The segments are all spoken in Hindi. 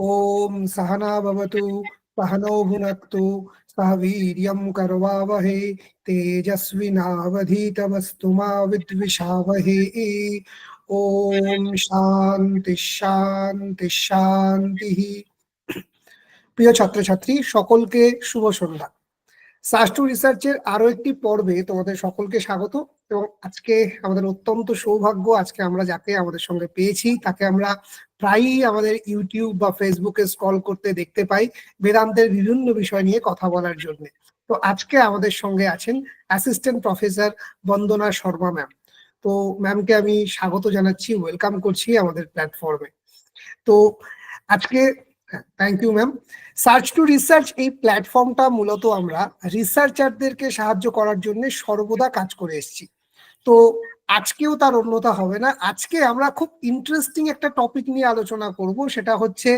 ओम सहना भवतु सहनौ भुनक्तु सह वीर्यं करवावहे तेजस्विनावधीतमस्तु मा विद्विषावहे। ओम शांति शांति शांति। প্রিয় ছাত্রছাত্রী সকলকে শুভ সন্ধ্যা। সাস্টু রিসার্চের আরো একটি পর্বে তোমাদের সকলকে স্বাগত। এবং আজকে আমাদের অত্যন্ত সৌভাগ্য, আজকে আমরা যাকে আমাদের সঙ্গে পেয়েছি তাকে আমরা প্রায়ই আমাদের ইউটিউব বা ফেসবুকে স্ক্রল করতে দেখতে পাই বেদান্তের বিভিন্ন বিষয় নিয়ে কথা বলার জন্য। তো আজকে আমাদের সঙ্গে আছেন অ্যাসিস্ট্যান্ট প্রফেসর বন্দনা শর্মা ম্যাম। তো ম্যামকে আমি স্বাগত জানাচ্ছি, ওয়েলকাম করছি আমাদের প্ল্যাটফর্মে। তো আজকে thank you ma'am. Search to research এই প্ল্যাটফর্মটা মূলত আমরা রিসার্চারদেরকে সাহায্য করার জন্য সর্বদা কাজ করে এসেছি। তো আজকেও তার অন্যতা হবে না। আজকে আমরা খুব ইন্টারেস্টিং একটা টপিক নিয়ে আলোচনা করব, সেটা হচ্ছে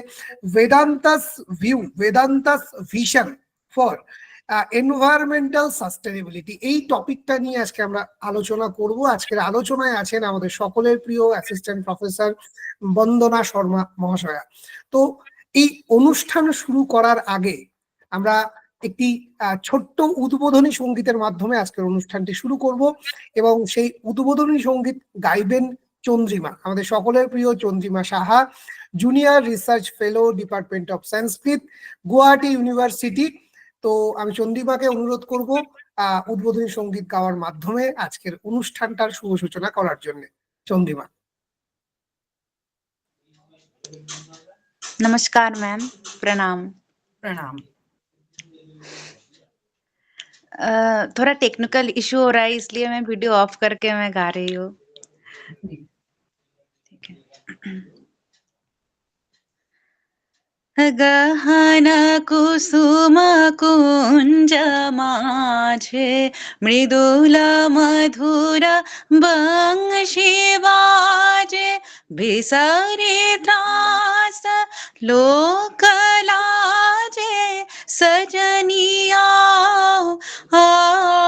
Vedanta's view, Vedanta's vision for environmental sustainability. এই টপিকটা নিয়ে আজকে আমরা আলোচনা করব। আজকের আলোচনায় আছেন আমাদের সকলের প্রিয় অ্যাসিস্ট্যান্ট প্রফেসর বন্দনা শর্মা মহাশয়া। তো এই অনুষ্ঠান শুরু করার আগে আমরা একটি ছোট্ট উদ্বোধনী সঙ্গীতের মাধ্যমে আজকের অনুষ্ঠানটি শুরু করব। এবং সেই উদ্বোধনী সঙ্গীত গাইবেন চন্দ্রিমা, আমাদের সকলের প্রিয় Chandrima Saha, junior research fellow, department of Sanskrit, Guwahati university. তো আমি চন্দ্রিমাকে অনুরোধ করব উদ্বোধনী সঙ্গীত গাওয়ার মাধ্যমে আজকের অনুষ্ঠানটার শুভ সূচনা করার জন্য। চন্দ্রিমা। नमस्कार मैम, प्रणाम। प्रणाम। थोड़ा टेक्निकल इशू हो रहा है इसलिए मैं वीडियो ऑफ करके मैं गा रही हूँ। ठीक है। गहन कुसुम कुंज माझे मृदुल मधुर बंशी बाजे बिसरे त्रास लोक लाजे सजनिया आओ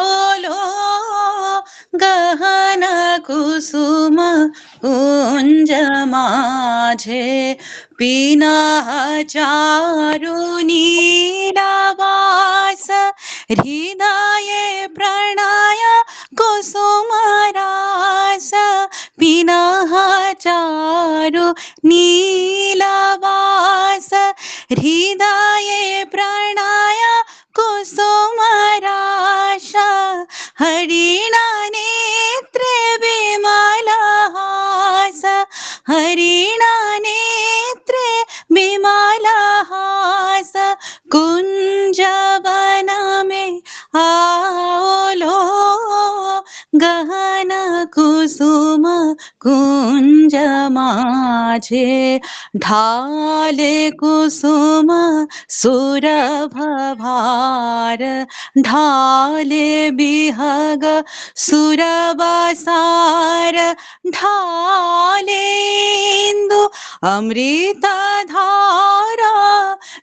गहन कुसुम कुंज माझे पीना चारु नीलावास हृदय प्रणय कुसुम रास पीना चारु नीलावास हृदय प्रणय कुसुम रास हरिणा नेत्रे विमलहास हरिणा नेत्रे विमलहास कुंजवन में आओ गहन कुसुम कुंज माझे ढाले कुसुम सुरभ भार ढाले बिहग सुरबसार ढाले इंदु अमृत धारा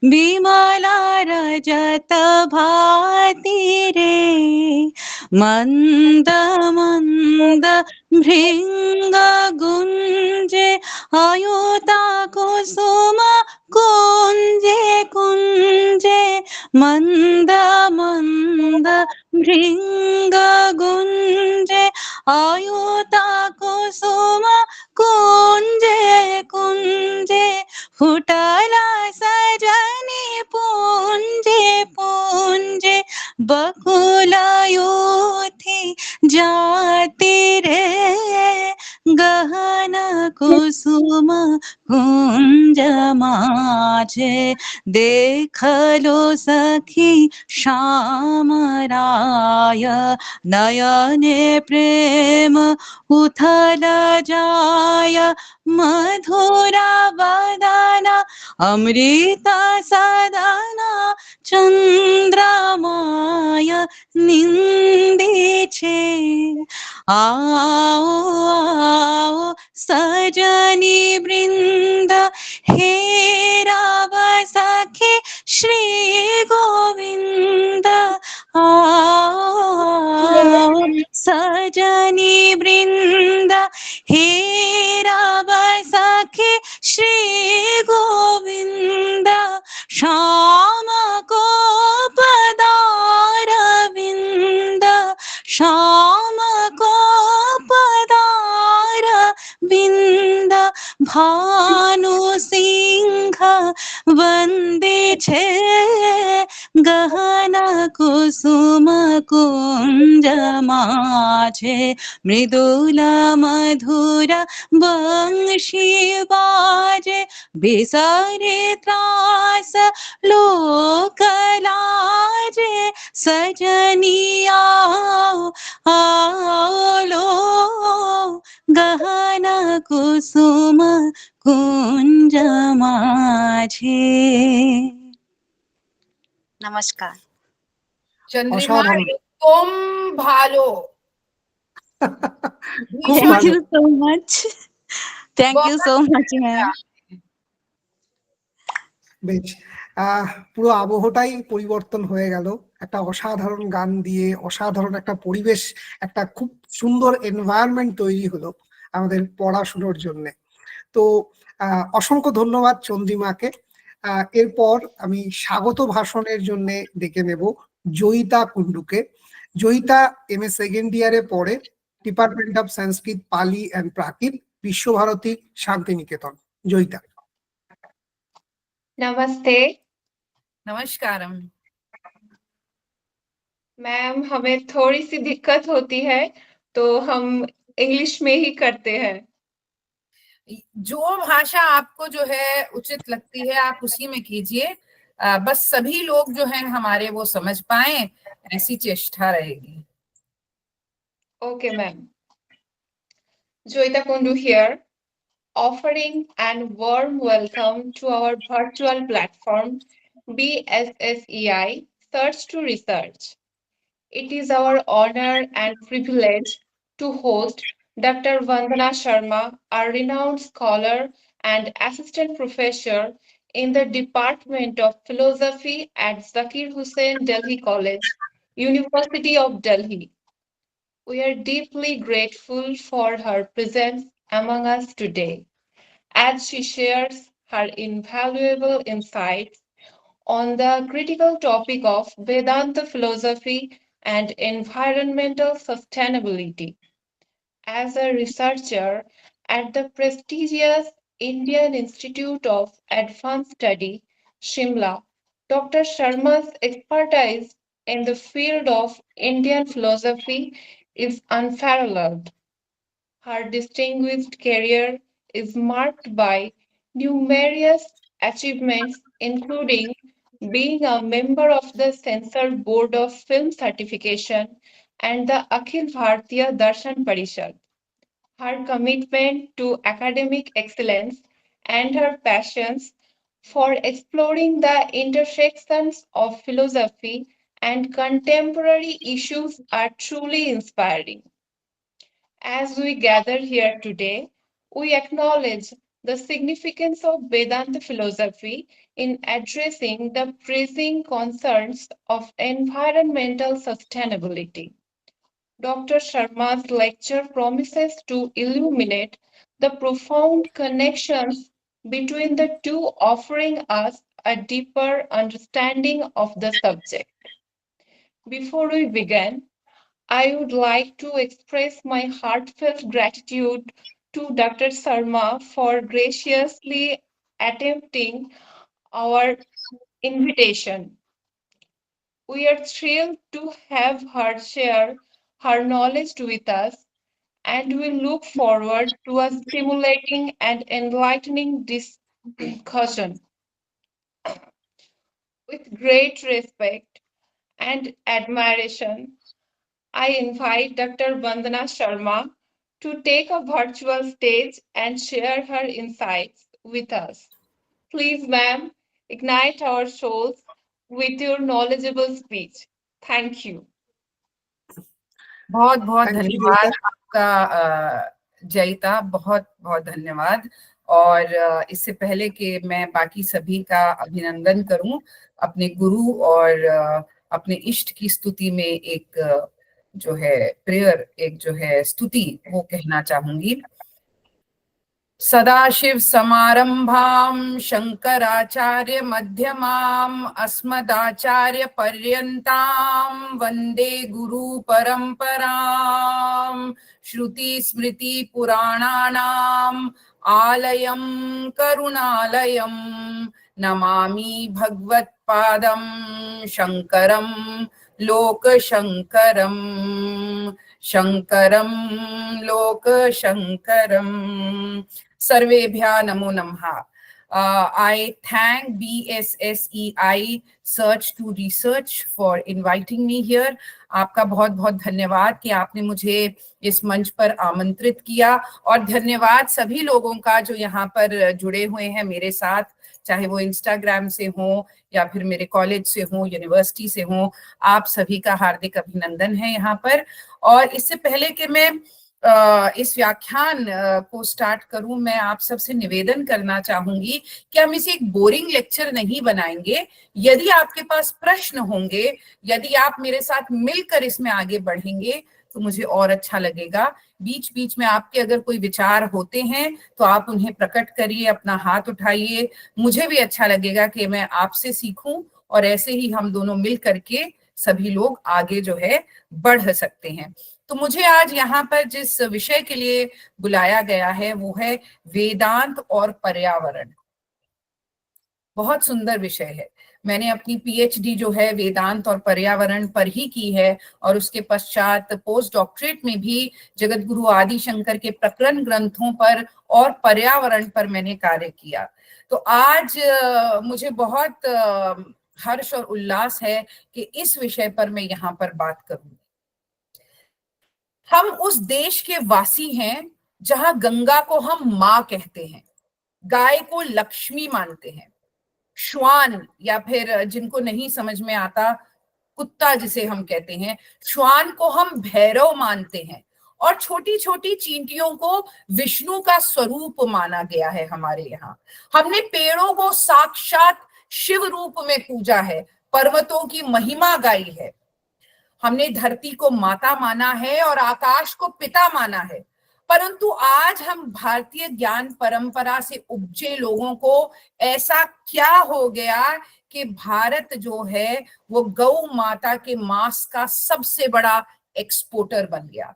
विमला रजत भाति रे मंद मंद भृंग गुंजे आयुता कुसुम कुंजे कुंजे मंद मंद भृंग गुंजे आयुता कुसुम कुंजे कुंजे फुटला सजनी पुंजे पुंजे बकुलायोथी जाती रे गहन कुसुम कुंज माझे देखलो सखी श्याम राय नयने प्रेम उथल जाय मधुरा वदना अमृत सदना चंद्रमाय निंदे छे आओ आओ सजनी वृंद हे राव सखी श्री गोविंद आओ सजनी वृंद हे राव सखी श्री गोविंद भानु सिंह वंदे छे गहना कुसुम कुंज माछे मृदुला मधुर बंशी बाजे बिसरे त्रास लोक लाजे सजनिया आलो गहना कुसुम कुंज माझे। नमस्कार। चंद्रिमा असाधारण। तुम भालो খুব थैंक ভালো। You so much, thank you so much ma'am. বেশ, পুরো আবহটাই পরিবর্তন হয়ে গেল একটা অসাধারণ গান দিয়ে, অসাধারণ একটা পরিবেশ, একটা খুব সুন্দর এনভায়রনমেন্ট তৈরি হলো আমাদের পড়াশোনার জন্য। তো অসংখ্য ধন্যবাদ চন্দ্রিমাকে। এরপর আমি স্বাগত ভাষণের জন্য ডেকে নেব Joyita কুন্ডুকে। Joyita M A second ইয়ারে পড়ে, ডিপার্টমেন্ট অফ সংস্কৃত, পালি অ্যান্ড প্রাকৃত, বিশ্বভারতী শান্তিনিকেতন। জয়িতা। नमस्ते नमस्कारम। मैम, हमें थोड़ी सी दिक्कत होती है तो हम इंग्लिश में ही करते हैं। जो भाषा आपको जो है उचित लगती है आप उसी में कीजिए, बस सभी लोग जो हैं हमारे वो समझ पाए, ऐसी चेष्टा रहेगी। Okay, ma'am. Joyita Kundu here, offering an warm welcome to our virtual platform, BSSEI Search to Research. It is our honor and privilege to host Dr. Vandana Sharma, a renowned scholar and assistant professor in the Department of Philosophy at Zakir Hussain Delhi College, University of Delhi. We are deeply grateful for her presence among us today as she shares her invaluable insights on the critical topic of Vedanta philosophy and environmental sustainability. As a researcher at the prestigious Indian Institute of Advanced Study, Shimla, Dr. Sharma's expertise in the field of Indian philosophy is unparalleled. Her distinguished career is marked by numerous achievements, including being a member of the Censor Board of Film Certification and the Akhil Bharatiya Darshan Parishad. Her commitment to academic excellence and her passions for exploring the intersections of philosophy and contemporary issues are truly inspiring. As we gather here today, we acknowledge the significance of Vedanta philosophy in addressing the pressing concerns of environmental sustainability. Dr. Sharma's lecture promises to illuminate the profound connections between the two, offering us a deeper understanding of the subject. Before we begin, I would like to express my heartfelt gratitude to Dr. Sarma for graciously attempting our invitation. We are thrilled to have her share her knowledge with us, and we look forward to a stimulating and enlightening discussion. With great respect and admiration, I invite Dr. Vandana Sharma to take a virtual stage and share her insights with us. Please, ma'am, ignite our souls with your knowledgeable speech. Thank you. बहुत बहुत Thank you, धन्यवाद जयिता। आपका जयिता, बहुत बहुत धन्यवाद। और इससे पहले कि मैं बाकी सभी का अभिनंदन करूं, अपने गुरु और अपने इष्ट की स्तुति में एक जो है प्रेयर, एक जो है स्तुति, वो कहना चाहूंगी। सदाशिव समारंभां शंकराचार्य मध्यमाम् अस्मदाचार्य पर्यन्तां वंदे गुरु परंपरां। श्रुति स्मृति पुराणानाम् आलयं करुणालयं नमामि भगवत्पादं शङ्करं लोकशङ्करं शङ्करं लोकशङ्करं। सर्वेभ्यः नमो नमः। I thank BSSEI Search to Research for inviting me here. आपका बहुत बहुत धन्यवाद कि आपने मुझे इस मंच पर आमंत्रित किया, और धन्यवाद सभी लोगों का जो यहाँ पर जुड़े हुए हैं मेरे साथ, चाहे वो इंस्टाग्राम से हो या फिर मेरे कॉलेज से हो, यूनिवर्सिटी से हो। आप सभी का हार्दिक अभिनंदन है यहाँ पर। और इससे पहले कि मैं इस व्याख्यान को स्टार्ट करूं, मैं आप सबसे निवेदन करना चाहूंगी कि हम इसे एक बोरिंग लेक्चर नहीं बनाएंगे। यदि आपके पास प्रश्न होंगे, यदि आप मेरे साथ मिलकर इसमें आगे बढ़ेंगे तो मुझे और अच्छा लगेगा। बीच बीच में आपके अगर कोई विचार होते हैं तो आप उन्हें प्रकट करिए, अपना हाथ उठाइए। मुझे भी अच्छा लगेगा कि मैं आपसे सीखूं, और ऐसे ही हम दोनों मिल करके सभी लोग आगे जो है बढ़ सकते हैं। तो मुझे आज यहाँ पर जिस विषय के लिए बुलाया गया है वो है वेदांत और पर्यावरण। बहुत सुंदर विषय है। मैंने अपनी पीएचडी जो है वेदांत और पर्यावरण पर ही की है, और उसके पश्चात पोस्ट डॉक्टरेट में भी जगत गुरु आदि शंकर के प्रकरण ग्रंथों पर और पर्यावरण पर मैंने कार्य किया। तो आज मुझे बहुत हर्ष और उल्लास है कि इस विषय पर मैं यहाँ पर बात करूँ। हम उस देश के वासी हैं जहां गंगा को हम मां कहते हैं, गाय को लक्ष्मी मानते हैं, श्वान या फिर जिनको नहीं समझ में आता कुत्ता जिसे हम कहते हैं, श्वान को हम भैरव मानते हैं, और छोटी छोटी चींटियों को विष्णु का स्वरूप माना गया है। हमारे यहाँ हमने पेड़ों को साक्षात शिव रूप में पूजा है, पर्वतों की महिमा गाई है, हमने धरती को माता माना है और आकाश को पिता माना है। परंतु आज हम भारतीय ज्ञान परंपरा से उपजे लोगों को ऐसा क्या हो गया कि भारत जो है वो गौ माता के मांस का सबसे बड़ा एक्सपोर्टर बन गया।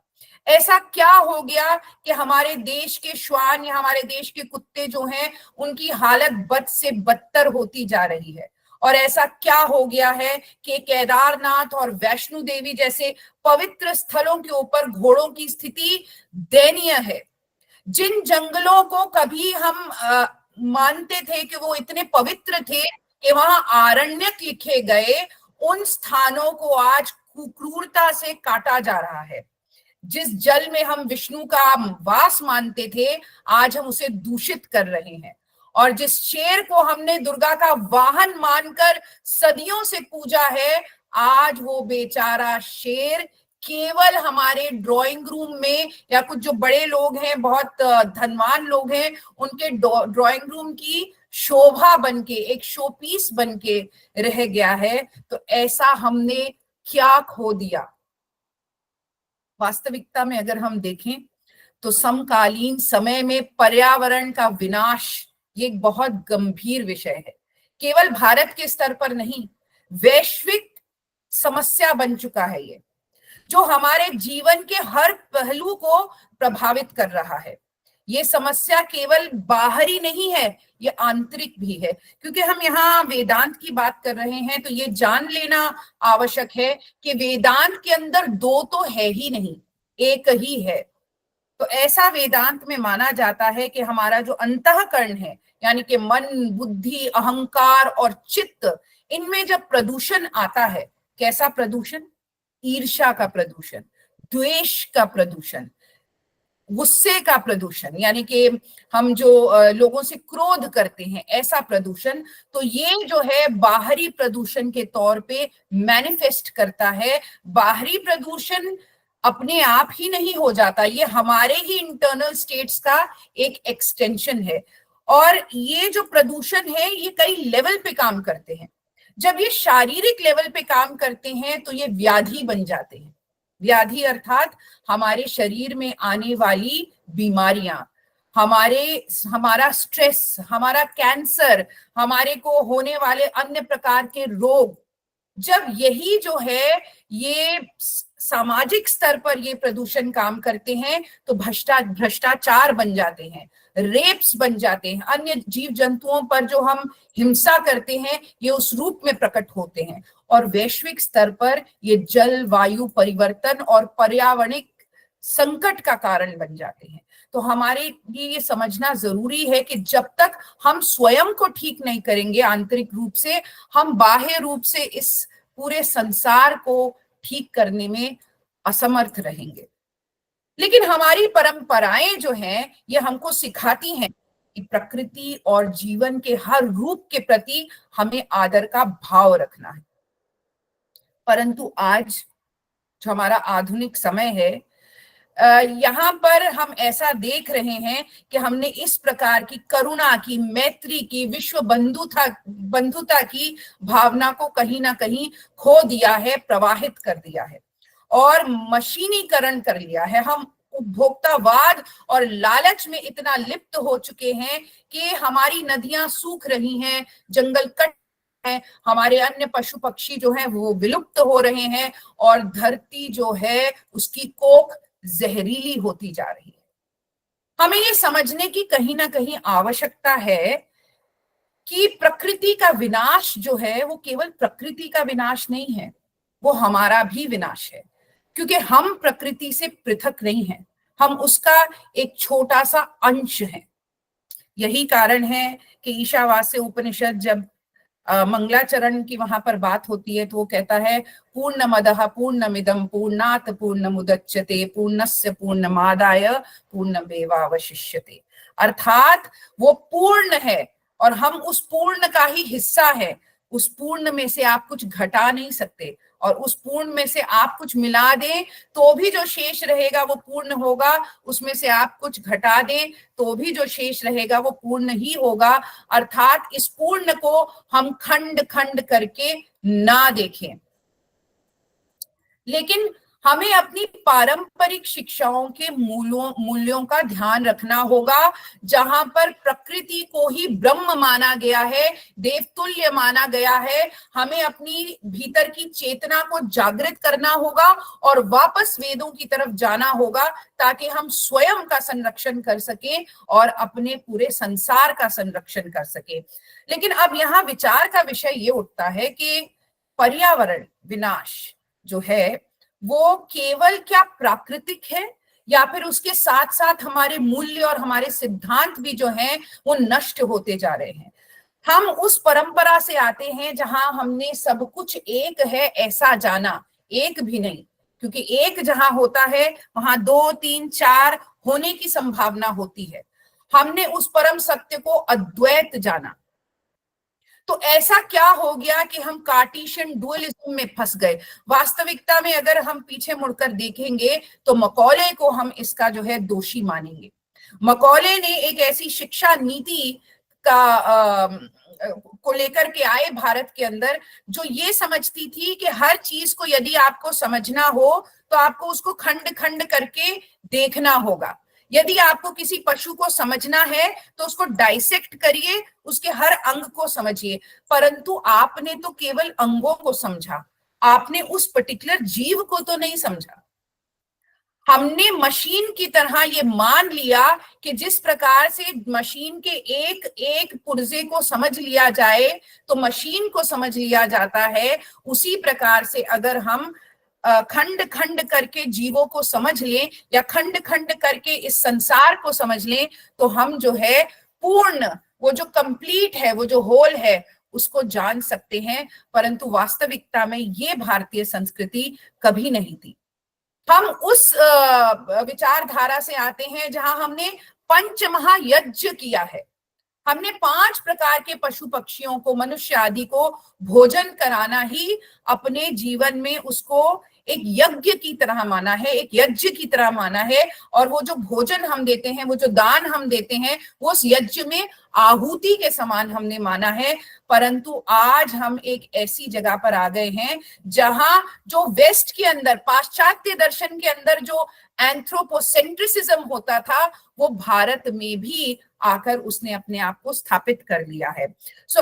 ऐसा क्या हो गया कि हमारे देश के श्वान या हमारे देश के कुत्ते जो हैं उनकी हालत बद से बदतर होती जा रही है। और ऐसा क्या हो गया है कि केदारनाथ और वैष्णो देवी जैसे पवित्र स्थलों के ऊपर घोड़ों की स्थिति दयनीय है। जिन जंगलों को कभी हम मानते थे कि वो इतने पवित्र थे कि वहां आरण्यक लिखे गए, उन स्थानों को आज क्रूरता से काटा जा रहा है। जिस जल में हम विष्णु का वास मानते थे, आज हम उसे दूषित कर रहे हैं। और जिस शेर को हमने दुर्गा का वाहन मानकर सदियों से पूजा है, आज वो बेचारा शेर केवल हमारे ड्राइंग रूम में, या कुछ जो बड़े लोग हैं, बहुत धनवान लोग हैं, उनके ड्राइंग रूम की शोभा बनके, एक शो पीस बनके रह गया है। तो ऐसा हमने क्या खो दिया। वास्तविकता में अगर हम देखें तो समकालीन समय में पर्यावरण का विनाश ये एक बहुत गंभीर विषय है। केवल भारत के स्तर पर नहीं, वैश्विक समस्या बन चुका है ये, जो हमारे जीवन के हर पहलू को प्रभावित कर रहा है। ये समस्या केवल बाहरी नहीं है, ये आंतरिक भी है। क्योंकि हम यहाँ वेदांत की बात कर रहे हैं तो ये जान लेना आवश्यक है कि वेदांत के अंदर दो तो है ही नहीं, एक ही है। तो ऐसा वेदांत में माना जाता है कि हमारा जो अंतःकरण है, यानी कि मन, बुद्धि, अहंकार और चित्त, इनमें जब प्रदूषण आता है, कैसा प्रदूषण? ईर्ष्या का प्रदूषण, द्वेष का प्रदूषण, गुस्से का प्रदूषण, यानी कि हम जो लोगों से क्रोध करते हैं, ऐसा प्रदूषण। तो ये जो है बाहरी प्रदूषण के तौर पे मैनिफेस्ट करता है। बाहरी प्रदूषण अपने आप ही नहीं हो जाता, ये हमारे ही इंटरनल स्टेट्स का एक एक्सटेंशन है। और ये जो प्रदूषण है ये कई लेवल पे काम करते हैं। जब ये शारीरिक लेवल पे काम करते हैं तो ये व्याधि बन जाते हैं। व्याधि अर्थात हमारे शरीर में आने वाली बीमारियां, हमारा स्ट्रेस, हमारा कैंसर, हमारे को होने वाले अन्य प्रकार के रोग, जब यही जो है ये सामाजिक स्तर पर ये प्रदूषण काम करते हैं तो भ्रष्टाचार बन जाते हैं। रेप्स बन जाते हैं, अन्य जीव जंतुओं पर जो हम हिंसा करते हैं ये उस रूप में प्रकट होते हैं। और वैश्विक स्तर पर ये जलवायु परिवर्तन और पर्यावरणिक संकट का कारण बन जाते हैं। तो हमारे लिए ये समझना जरूरी है कि जब तक हम स्वयं को ठीक नहीं करेंगे आंतरिक रूप से, हम बाह्य रूप से इस पूरे संसार को ठीक करने में असमर्थ रहेंगे। लेकिन हमारी परंपराएं जो हैं ये हमको सिखाती हैं कि प्रकृति और जीवन के हर रूप के प्रति हमें आदर का भाव रखना है। परंतु आज जो हमारा आधुनिक समय है, यहाँ पर हम ऐसा देख रहे हैं कि हमने इस प्रकार की करुणा की, मैत्री की, विश्व बंधुता की भावना को कहीं ना कहीं खो दिया है, प्रवाहित कर दिया है और मशीनीकरण कर लिया है। हम उपभोक्तावाद और लालच में इतना लिप्त हो चुके हैं कि हमारी नदियां सूख रही हैं, जंगल कट है, हमारे अन्य पशु पक्षी जो हैं वो विलुप्त हो रहे हैं और धरती जो है उसकी कोख जहरीली होती जा रही है। हमें ये समझने की कहीं ना कहीं आवश्यकता है कि प्रकृति का विनाश जो है वो केवल प्रकृति का विनाश नहीं है, वो हमारा भी विनाश है, क्योंकि हम प्रकृति से पृथक नहीं हैं, हम उसका एक छोटा सा अंश हैं। यही कारण है कि ईशावास्य उपनिषद जब मंगलाचरण की वहां पर बात होती है तो वो कहता है पूर्णमदः पूर्णमिदं पूर्णात् पूर्णमुदच्यते पूर्णस्य पूर्णमादाय पूर्णमेवावशिष्यते। अर्थात वो पूर्ण है और हम उस पूर्ण का ही हिस्सा है। उस पूर्ण में से आप कुछ घटा नहीं सकते और उस पूर्ण में से आप कुछ मिला दें तो भी जो शेष रहेगा वो पूर्ण होगा, उसमें से आप कुछ घटा दें तो भी जो शेष रहेगा वो पूर्ण ही होगा। अर्थात इस पूर्ण को हम खंड खंड करके ना देखें। लेकिन हमें अपनी पारंपरिक शिक्षाओं के मूल्यों का ध्यान रखना होगा, जहां पर प्रकृति को ही ब्रह्म माना गया है, देवतुल्य माना गया है। हमें अपनी भीतर की चेतना को जागृत करना होगा और वापस वेदों की तरफ जाना होगा ताकि हम स्वयं का संरक्षण कर सकें और अपने पूरे संसार का संरक्षण कर सकें। लेकिन अब यहाँ विचार का विषय ये उठता है कि पर्यावरण विनाश जो है वो केवल क्या प्राकृतिक है या फिर उसके साथ साथ हमारे मूल्य और हमारे सिद्धांत भी जो हैं वो नष्ट होते जा रहे हैं। हम उस परंपरा से आते हैं जहां हमने सब कुछ एक है ऐसा जाना, एक भी नहीं, क्योंकि एक जहां होता है वहां 2, 3, 4 होने की संभावना होती है। हमने उस परम सत्य को अद्वैत जाना। तो ऐसा क्या हो गया कि हम कार्टेशियन डुअलिज्म में फंस गए। वास्तविकता में अगर हम पीछे मुड़कर देखेंगे तो मकौले को हम इसका जो है दोषी मानेंगे। मकौले ने एक ऐसी शिक्षा नीति को लेकर के आए भारत के अंदर जो ये समझती थी कि हर चीज को यदि आपको समझना हो तो आपको उसको खंड खंड करके देखना होगा। यदि आपको किसी पशु को समझना है तो उसको डाइसेक्ट करिए, उसके हर अंग को समझिए। परंतु आपने तो केवल अंगों को समझा, आपने उस पर्टिकुलर जीव को तो नहीं समझा। हमने मशीन की तरह ये मान लिया कि जिस प्रकार से मशीन के एक एक पुर्जे को समझ लिया जाए तो मशीन को समझ लिया जाता है, उसी प्रकार से अगर हम खंड खंड करके जीवों को समझ लें या खंड खंड करके इस संसार को समझ लें तो हम जो है पूर्ण, वो जो कंप्लीट है, वो जो होल है, उसको जान सकते हैं। परंतु वास्तविकता में ये भारतीय संस्कृति कभी नहीं थी। हम उस विचारधारा से आते हैं जहां हमने पंचमहायज्ञ किया है। हमने 5 प्रकार के पशु पक्षियों को, मनुष्य आदि को भोजन कराना ही अपने जीवन में उसको एक यज्ञ की तरह माना है, एक यज्ञ की तरह माना है। और वो जो भोजन हम देते हैं, वो जो दान हम देते हैं, वो उस यज्ञ में आहुति के समान हमने माना है। परंतु आज हम एक ऐसी जगह पर आ गए हैं जहां जो वेस्ट के अंदर, पाश्चात्य दर्शन के अंदर जो एंथ्रोपोसेंट्रिसिज्म होता था, वो भारत में भी आकर उसने अपने आप को स्थापित कर लिया है। सो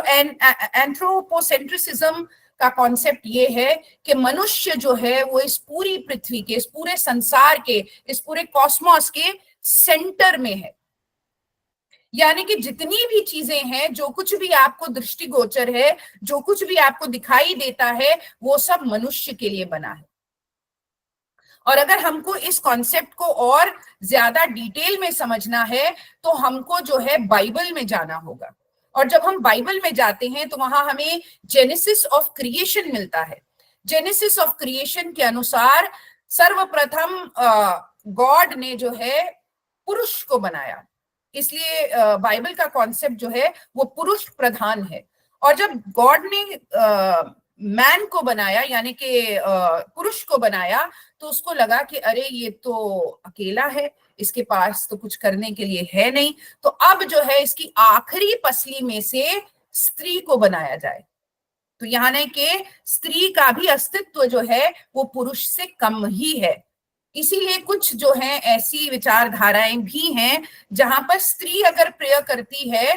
एंथ्रोपोसेंट्रिसिज्म का कॉन्सेप्ट ये है कि मनुष्य जो है वो इस पूरी पृथ्वी के, इस पूरे संसार के, इस पूरे कॉस्मोस के सेंटर में है। यानी कि जितनी भी चीजें हैं, जो कुछ भी आपको दृष्टिगोचर है, जो कुछ भी आपको दिखाई देता है, वो सब मनुष्य के लिए बना है। और अगर हमको इस कॉन्सेप्ट को और ज्यादा डिटेल में समझना है तो हमको जो है बाइबल में जाना होगा। और जब हम बाइबल में जाते हैं तो वहां हमें जेनेसिस ऑफ क्रिएशन मिलता है। जेनेसिस ऑफ क्रिएशन के अनुसार सर्वप्रथम गॉड ने जो है पुरुष को बनाया, इसलिए बाइबल का कॉन्सेप्ट जो है वो पुरुष प्रधान है। और जब गॉड ने मैन को बनाया, यानी कि पुरुष को बनाया, तो उसको लगा कि अरे ये तो अकेला है, इसके पास तो कुछ करने के लिए है नहीं, तो अब जो है इसकी आखिरी पसली में से स्त्री को बनाया जाए। तो यानी कि स्त्री का भी अस्तित्व जो है वो पुरुष से कम ही है। इसीलिए कुछ जो है ऐसी विचारधाराएं भी हैं जहां पर स्त्री अगर प्रेय करती है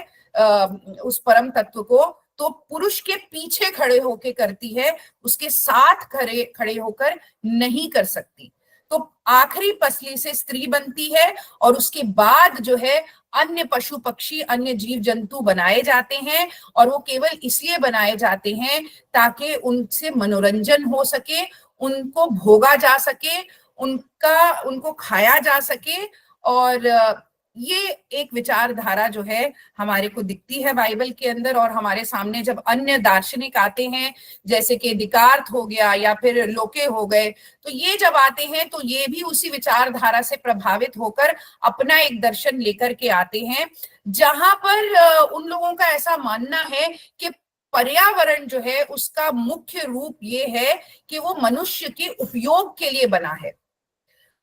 उस परम तत्व को, तो पुरुष के पीछे खड़े होके करती है, उसके साथ खड़े होकर नहीं कर सकती। तो आखिरी पसली से स्त्री बनती है और उसके बाद जो है अन्य पशु पक्षी, अन्य जीव जंतु बनाए जाते हैं। और वो केवल इसलिए बनाए जाते हैं ताकि उनसे मनोरंजन हो सके, उनको भोगा जा सके, उनको खाया जा सके। और ये एक विचारधारा जो है हमारे को दिखती है बाइबल के अंदर। और हमारे सामने जब अन्य दार्शनिक आते हैं, जैसे कि डिकार्त हो गया या फिर लोके हो गए, तो ये जब आते हैं तो ये भी उसी विचारधारा से प्रभावित होकर अपना एक दर्शन लेकर के आते हैं, जहां पर उन लोगों का ऐसा मानना है कि पर्यावरण जो है उसका मुख्य रूप ये है कि वो मनुष्य के उपयोग के लिए बना है,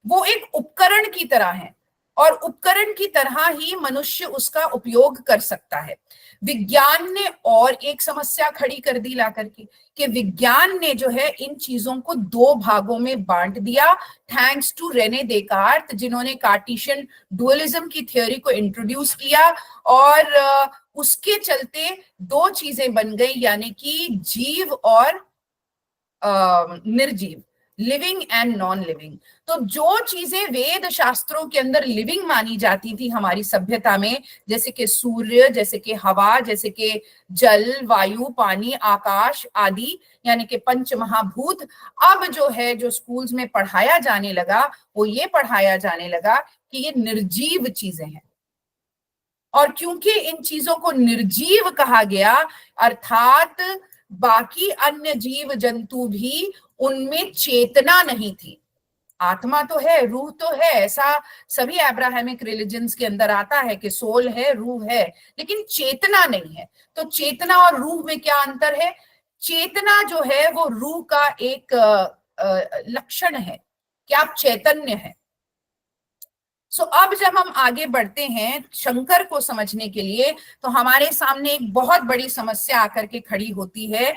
वो एक उपकरण की तरह है और उपकरण की तरह ही मनुष्य उसका उपयोग कर सकता है। विज्ञान ने और एक समस्या खड़ी कर दी ला करके कि विज्ञान ने जो है इन चीजों को दो भागों में बांट दिया, थैंक्स टू रेने देकार्त, जिन्होंने कार्टेशियन डुअलिज्म की थ्योरी को इंट्रोड्यूस किया। और उसके चलते दो चीजें बन गई, यानी कि जीव और निर्जीव, लिविंग एंड नॉन लिविंग। तो जो चीजें वेद शास्त्रों के अंदर लिविंग मानी जाती थी हमारी सभ्यता में, जैसे कि सूर्य, जैसे कि हवा, जैसे कि जल, वायु, पानी, आकाश आदि, यानी कि पंच महाभूत, अब जो है जो स्कूल्स में पढ़ाया जाने लगा वो ये पढ़ाया जाने लगा कि ये निर्जीव चीजें हैं। और क्योंकि इन चीजों को निर्जीव कहा गया, अर्थात बाकी अन्य जीव जंतु भी उनमें चेतना नहीं थी। आत्मा तो है, रूह तो है, ऐसा सभी अब्राहमिक रिलीजन्स के अंदर आता है कि सोल है, रूह है, लेकिन चेतना नहीं है। तो चेतना और रूह में क्या अंतर है? चेतना जो है वो रूह का एक लक्षण है कि आप चैतन्य है। सो अब जब हम आगे बढ़ते हैं शंकर को समझने के लिए, तो हमारे सामने एक बहुत बड़ी समस्या आकर के खड़ी होती है।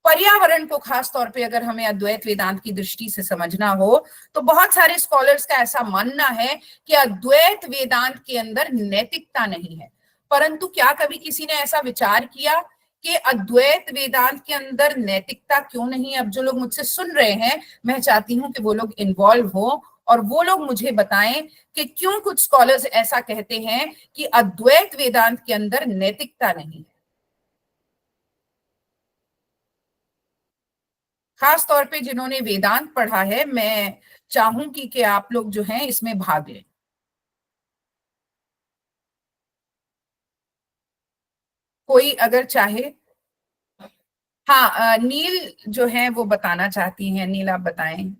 पर्यावरण को खास तौर पे अगर हमें अद्वैत वेदांत की दृष्टि से समझना हो, तो बहुत सारे स्कॉलर्स का ऐसा मानना है कि अद्वैत वेदांत के अंदर नैतिकता नहीं है। परंतु क्या कभी किसी ने ऐसा विचार किया कि अद्वैत वेदांत के अंदर नैतिकता क्यों नहीं? अब जो लोग मुझसे सुन रहे हैं, मैं चाहती हूं कि वो लोग इन्वॉल्व हो और वो लोग मुझे बताएं कि क्यों कुछ स्कॉलर्स ऐसा कहते हैं कि अद्वैत वेदांत के अंदर नैतिकता नहीं है। खास तौर पे जिन्होंने वेदांत पढ़ा है, मैं चाहूंगी कि आप लोग जो हैं इसमें भाग लें। कोई अगर चाहे। हाँ, नील जो है वो बताना चाहती हैं। नील, आप बताएं।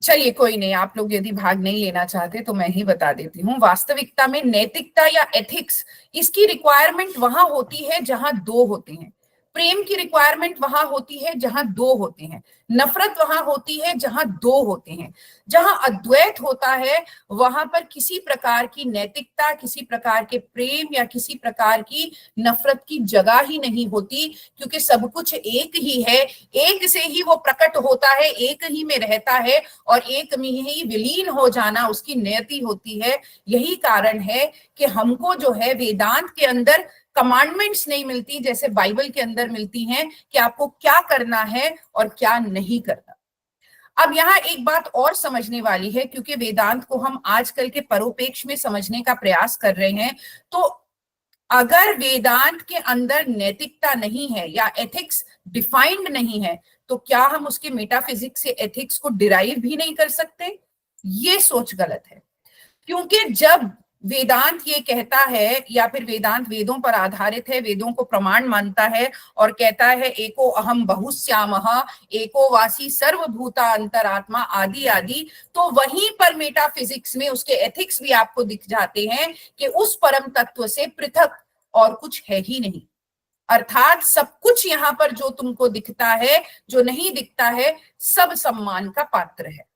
चलिए कोई नहीं, आप लोग यदि भाग नहीं लेना चाहते तो मैं ही बता देती हूँ। वास्तविकता में नैतिकता या एथिक्स, इसकी रिक्वायरमेंट वहां होती है जहां दो होते हैं। प्रेम की रिक्वायरमेंट वहां होती है जहां दो होते हैं। नफरत वहां होती है जहां दो होते हैं। जहां अद्वैत होता है वहां पर किसी प्रकार की नैतिकता, किसी प्रकार के प्रेम या किसी प्रकार की नफरत की जगह ही नहीं होती, क्योंकि सब कुछ एक ही है, एक से ही वो प्रकट होता है, एक ही में रहता है और एक में ही विलीन हो जाना उसकी नियति होती है। यही कारण है कि हमको जो है वेदांत के अंदर कमांडमेंट्स नहीं मिलती जैसे बाइबल के अंदर मिलती हैं कि आपको क्या करना है और क्या नहीं करना। अब यहाँ एक बात और समझने वाली है, क्योंकि वेदांत को हम आजकल के परोपेक्ष में समझने का प्रयास कर रहे हैं, तो अगर वेदांत के अंदर नैतिकता नहीं है या एथिक्स डिफाइंड नहीं है, तो क्या हम उसके मेटाफिजिक्स से एथिक्स को डिराइव भी नहीं कर सकते? ये सोच गलत है। क्योंकि जब वेदांत ये कहता है, या फिर वेदांत वेदों पर आधारित है, वेदों को प्रमाण मानता है और कहता है एको अहम बहुश्यामः, एको वासी सर्वभूता अंतरात्मा आदि आदि, तो वहीं पर मेटाफिजिक्स में उसके एथिक्स भी आपको दिख जाते हैं कि उस परम तत्व से पृथक और कुछ है ही नहीं। अर्थात सब कुछ यहाँ पर जो तुमको दिखता है, जो नहीं दिखता है, सब सम्मान का पात्र है।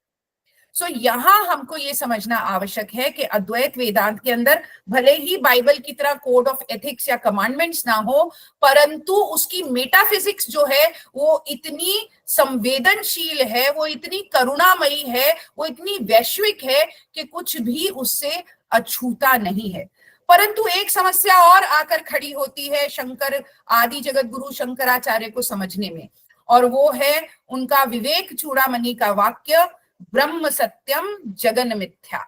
सो यहां हमको ये समझना आवश्यक है कि अद्वैत वेदांत के अंदर भले ही बाइबल की तरह कोड ऑफ एथिक्स या कमांडमेंट्स ना हो, परंतु उसकी मेटाफिजिक्स जो है वो इतनी संवेदनशील है, वो इतनी करुणामयी है, वो इतनी वैश्विक है कि कुछ भी उससे अछूता नहीं है। परंतु एक समस्या और आकर खड़ी होती है शंकर आदि जगत गुरु शंकराचार्य को समझने में, और वो है उनका विवेक चूड़ामणि का वाक्य, ब्रह्म सत्यम जगन मिथ्या,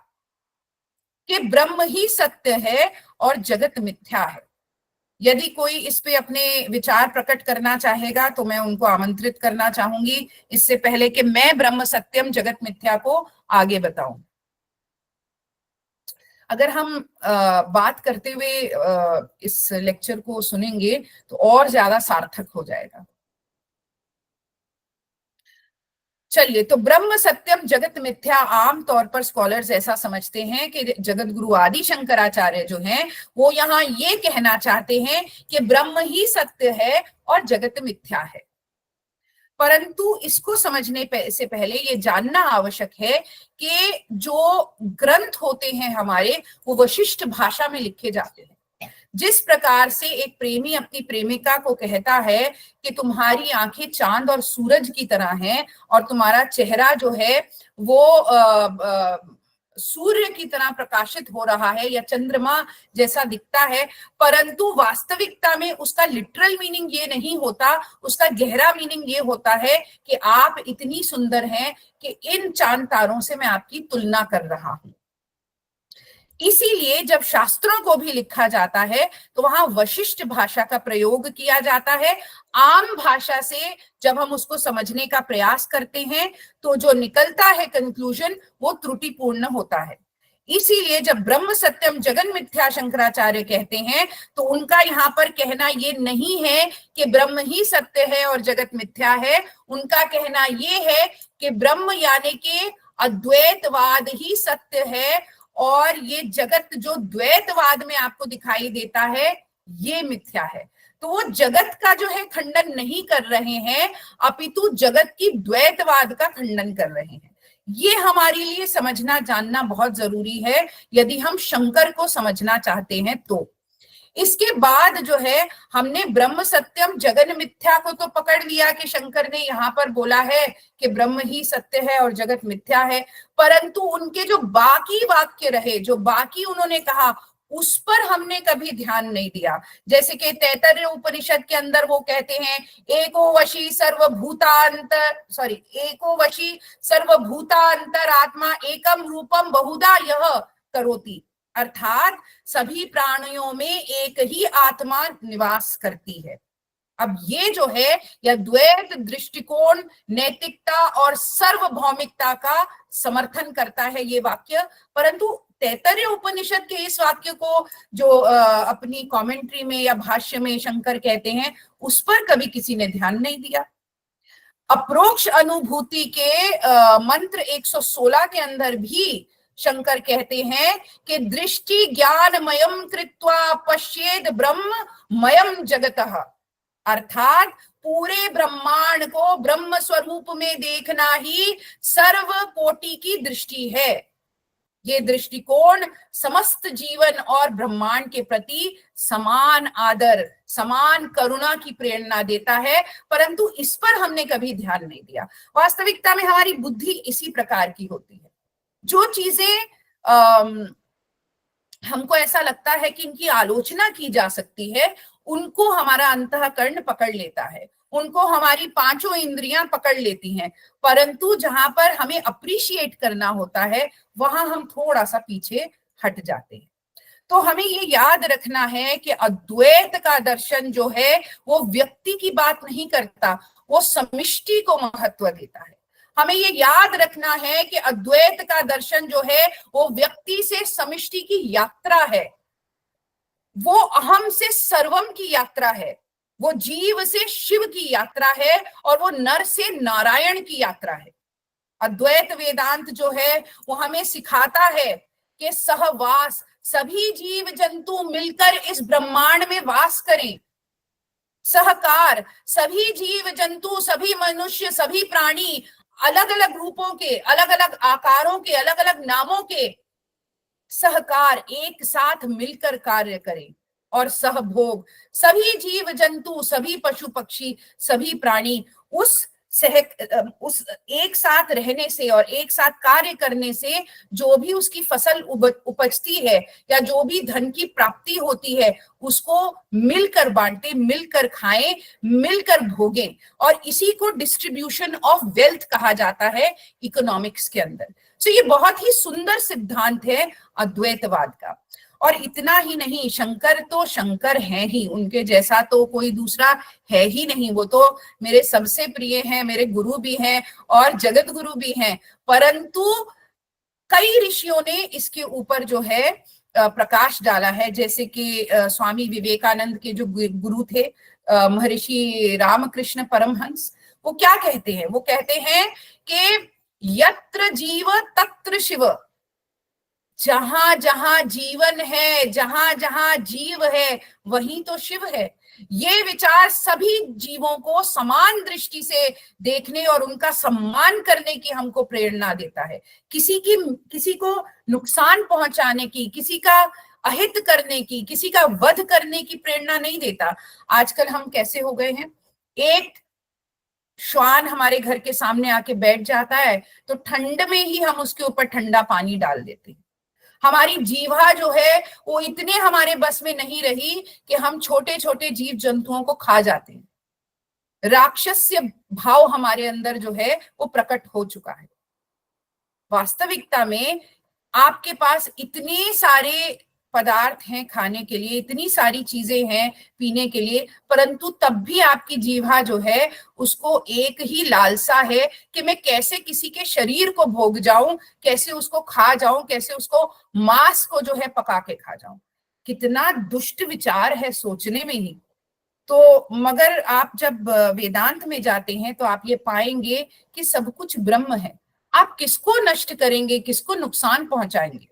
कि ब्रह्म ही सत्य है और जगत मिथ्या है। यदि कोई इस पे अपने विचार प्रकट करना चाहेगा तो मैं उनको आमंत्रित करना चाहूंगी, इससे पहले कि मैं ब्रह्म सत्यम जगत मिथ्या को आगे बताऊं। अगर हम बात करते हुए इस लेक्चर को सुनेंगे तो और ज्यादा सार्थक हो जाएगा। चलिए, तो ब्रह्म सत्यम जगत मिथ्या, आम तौर पर स्कॉलर्स ऐसा समझते हैं कि जगत गुरु आदि शंकराचार्य जो हैं वो यहाँ ये कहना चाहते हैं कि ब्रह्म ही सत्य है और जगत मिथ्या है। परंतु इसको समझने से पहले ये जानना आवश्यक है कि जो ग्रंथ होते हैं हमारे, वो वशिष्ठ भाषा में लिखे जाते हैं। जिस प्रकार से एक प्रेमी अपनी प्रेमिका को कहता है कि तुम्हारी आंखें चांद और सूरज की तरह हैं और तुम्हारा चेहरा जो है वो सूर्य की तरह प्रकाशित हो रहा है या चंद्रमा जैसा दिखता है, परंतु वास्तविकता में उसका लिटरल मीनिंग ये नहीं होता, उसका गहरा मीनिंग ये होता है कि आप इतनी सुंदर हैं कि इन चांद तारों से मैं आपकी तुलना कर रहा हूं। इसीलिए जब शास्त्रों को भी लिखा जाता है तो वहां वशिष्ठ भाषा का प्रयोग किया जाता है। आम भाषा से जब हम उसको समझने का प्रयास करते हैं तो जो निकलता है कंक्लूजन वो त्रुटिपूर्ण होता है। इसीलिए जब ब्रह्म सत्यम जगन मिथ्या शंकराचार्य कहते हैं तो उनका यहाँ पर कहना ये नहीं है कि ब्रह्म ही सत्य है और जगत मिथ्या है। उनका कहना ये है कि ब्रह्म यानी कि अद्वैतवाद ही सत्य है और ये जगत जो द्वैतवाद में आपको दिखाई देता है ये मिथ्या है। तो वो जगत का जो है खंडन नहीं कर रहे हैं, अपितु जगत की द्वैतवाद का खंडन कर रहे हैं। ये हमारे लिए समझना जानना बहुत जरूरी है यदि हम शंकर को समझना चाहते हैं तो। इसके बाद जो है हमने ब्रह्म सत्यम जगन मिथ्या को तो पकड़ लिया कि शंकर ने यहाँ पर बोला है कि ब्रह्म ही सत्य है और जगत मिथ्या है, परंतु उनके जो बाकी वाक्य रहे, जो बाकी उन्होंने कहा, उस पर हमने कभी ध्यान नहीं दिया। जैसे कि तैत्तरीय उपनिषद के अंदर वो कहते हैं एको वशी सर्वभूतांतर आत्मा एकम रूपम बहुधा यह करोति, अर्थात सभी प्राणियों में एक ही आत्मा निवास करती है। अब ये जो है यह द्वैत दृष्टिकोण, नैतिकता और सार्वभौमिकता का समर्थन करता है ये वाक्य, परंतु तैत्तरीय उपनिषद के इस वाक्य को जो अपनी कमेंट्री में या भाष्य में शंकर कहते हैं उस पर कभी किसी ने ध्यान नहीं दिया। अप्रोक्ष अनुभूति के मंत्र 116 के अंदर भी शंकर कहते हैं कि दृष्टि ज्ञानमयम कृत्वा पश्येद ब्रह्म मयम जगतः, अर्थात पूरे ब्रह्मांड को ब्रह्म स्वरूप में देखना ही सर्व कोटि की दृष्टि है। ये दृष्टिकोण समस्त जीवन और ब्रह्मांड के प्रति समान आदर, समान करुणा की प्रेरणा देता है, परंतु इस पर हमने कभी ध्यान नहीं दिया। वास्तविकता में हमारी बुद्धि इसी प्रकार की होती है। जो चीजें हमको ऐसा लगता है कि इनकी आलोचना की जा सकती है, उनको हमारा अंतःकरण पकड़ लेता है, उनको हमारी पांचों इंद्रियां पकड़ लेती हैं, परंतु जहां पर हमें अप्रिशिएट करना होता है वहां हम थोड़ा सा पीछे हट जाते हैं। तो हमें ये याद रखना है कि अद्वैत का दर्शन जो है वो व्यक्ति की बात नहीं करता, वो समष्टि को महत्व देता है। हमें ये याद रखना है कि अद्वैत का दर्शन जो है वो व्यक्ति से समष्टि की यात्रा है, वो अहम से सर्वम की यात्रा है, वो जीव से शिव की यात्रा है, और वो नर से नारायण की यात्रा है। अद्वैत वेदांत जो है वो हमें सिखाता है कि सहवास, सभी जीव जंतु मिलकर इस ब्रह्मांड में वास करें, सहकार, सभी जीव जंतु, सभी मनुष्य, सभी प्राणी अलग अलग रूपों के, अलग अलग आकारों के, अलग अलग नामों के सहकार एक साथ मिलकर कार्य करें, और सहभोग, सभी जीव जंतु, सभी पशु पक्षी, सभी प्राणी उस एक साथ रहने से और एक साथ कार्य करने से जो भी उसकी फसल उपजती है या जो भी धन की प्राप्ति होती है उसको मिलकर बांटे, मिलकर खाएं, मिलकर भोगें, और इसी को डिस्ट्रीब्यूशन ऑफ वेल्थ कहा जाता है इकोनॉमिक्स के अंदर। तो ये बहुत ही सुंदर सिद्धांत है अद्वैतवाद का। और इतना ही नहीं, शंकर तो शंकर हैं ही, उनके जैसा तो कोई दूसरा है ही नहीं। वो तो मेरे सबसे प्रिय हैं, मेरे गुरु भी हैं और जगत गुरु भी हैं, परंतु कई ऋषियों ने इसके ऊपर जो है प्रकाश डाला है। जैसे कि स्वामी विवेकानंद के जो गुरु थे महर्षि रामकृष्ण परमहंस, वो क्या कहते हैं? वो कहते हैं कि यत्र जीव तत्र शिव, जहां जहां जीवन है, जहां जहां जीव है वहीं तो शिव है। ये विचार सभी जीवों को समान दृष्टि से देखने और उनका सम्मान करने की हमको प्रेरणा देता है। किसी को नुकसान पहुंचाने की, किसी का अहित करने की, किसी का वध करने की प्रेरणा नहीं देता। आजकल हम कैसे हो गए हैं, एक श्वान हमारे घर के सामने आके बैठ जाता है तो ठंड में ही हम उसके ऊपर ठंडा पानी डाल देते हैं। हमारी जीवा जो है वो इतने हमारे बस में नहीं रही कि हम छोटे छोटे जीव जंतुओं को खा जाते हैं। राक्षस्य भाव हमारे अंदर जो है वो प्रकट हो चुका है। वास्तविकता में आपके पास इतने सारे पदार्थ हैं खाने के लिए, इतनी सारी चीजें हैं पीने के लिए, परंतु तब भी आपकी जीवा जो है उसको एक ही लालसा है कि मैं कैसे किसी के शरीर को भोग जाऊं, कैसे उसको खा जाऊं, कैसे उसको मांस को जो है पका के खा जाऊं। कितना दुष्ट विचार है सोचने में ही। तो मगर आप जब वेदांत में जाते हैं तो आप ये पाएंगे कि सब कुछ ब्रह्म है। आप किसको नष्ट करेंगे, किसको नुकसान पहुंचाएंगे?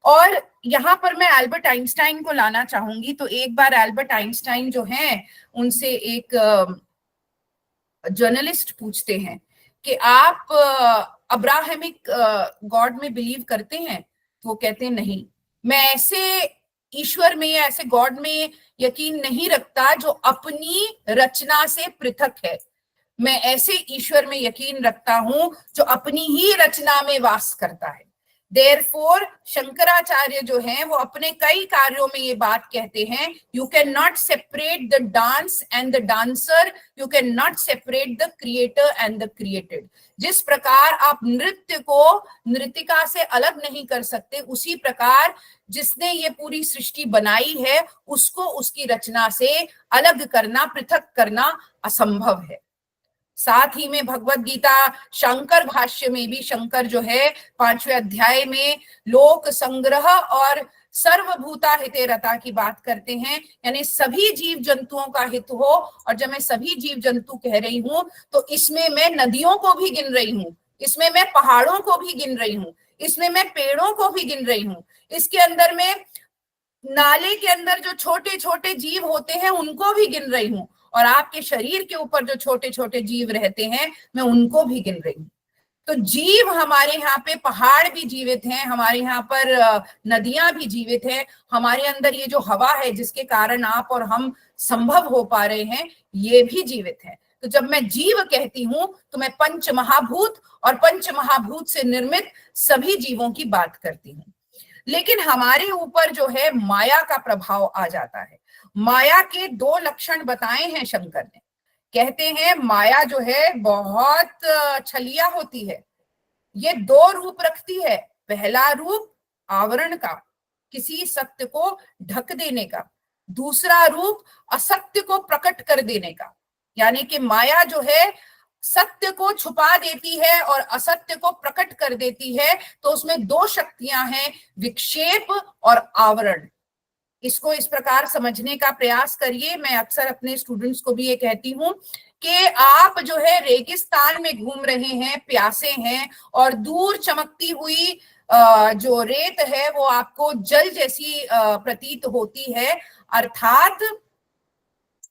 और यहाँ पर मैं एल्बर्ट आइंस्टाइन को लाना चाहूंगी। तो एक बार एल्बर्ट आइंस्टाइन जो हैं उनसे एक जर्नलिस्ट पूछते हैं कि आप अब्राहमिक गॉड में बिलीव करते हैं? तो वो कहते हैं नहीं, मैं ऐसे ईश्वर में या ऐसे गॉड में यकीन नहीं रखता जो अपनी रचना से पृथक है। मैं ऐसे ईश्वर में यकीन रखता हूं जो अपनी ही रचना में वास करता है। Therefore, शंकराचार्य जो हैं वो अपने कई कार्यों में ये बात कहते हैं, you can not separate the dance and the dancer, you can not separate the creator and the created. जिस प्रकार आप नृत्य को नृतिका से अलग नहीं कर सकते, उसी प्रकार जिसने ये पूरी सृष्टि बनाई है उसको उसकी रचना से अलग करना, पृथक करना असंभव है। साथ ही में भगवत गीता शंकर भाष्य में भी शंकर जो है 5वें अध्याय में लोक संग्रह और सर्वभूता हिते रता की बात करते हैं, यानी सभी जीव जंतुओं का हित हो। और जब मैं सभी जीव जंतु कह रही हूं तो इसमें मैं नदियों को भी गिन रही हूं, इसमें मैं पहाड़ों को भी गिन रही हूं, इसमें मैं पेड़ों को भी गिन रही हूं, इसके अंदर में नाले के अंदर जो छोटे छोटे जीव होते हैं उनको भी गिन रही हूं, और आपके शरीर के ऊपर जो छोटे छोटे जीव रहते हैं मैं उनको भी गिन रही हूं। तो जीव हमारे यहाँ पे, पहाड़ भी जीवित हैं, हमारे यहाँ पर नदियां भी जीवित हैं, हमारे अंदर ये जो हवा है जिसके कारण आप और हम संभव हो पा रहे हैं ये भी जीवित है। तो जब मैं जीव कहती हूं तो मैं पंच महाभूत और पंच महाभूत से निर्मित सभी जीवों की बात करती हूँ। लेकिन हमारे ऊपर जो है माया का प्रभाव आ जाता है। माया के 2 लक्षण बताए हैं शंकर ने। कहते हैं माया जो है बहुत छलिया होती है। ये 2 रूप रखती है। पहला रूप आवरण का, किसी सत्य को ढक देने का। दूसरा रूप असत्य को प्रकट कर देने का। यानी कि माया जो है सत्य को छुपा देती है और असत्य को प्रकट कर देती है। तो उसमें 2 शक्तियां हैं, विक्षेप और आवरण। इसको इस प्रकार समझने का प्रयास करिए। मैं अक्सर अपने स्टूडेंट्स को भी ये कहती हूँ कि आप जो है रेगिस्तान में घूम रहे हैं, प्यासे हैं, और दूर चमकती हुई जो रेत है वो आपको जल जैसी प्रतीत होती है। अर्थात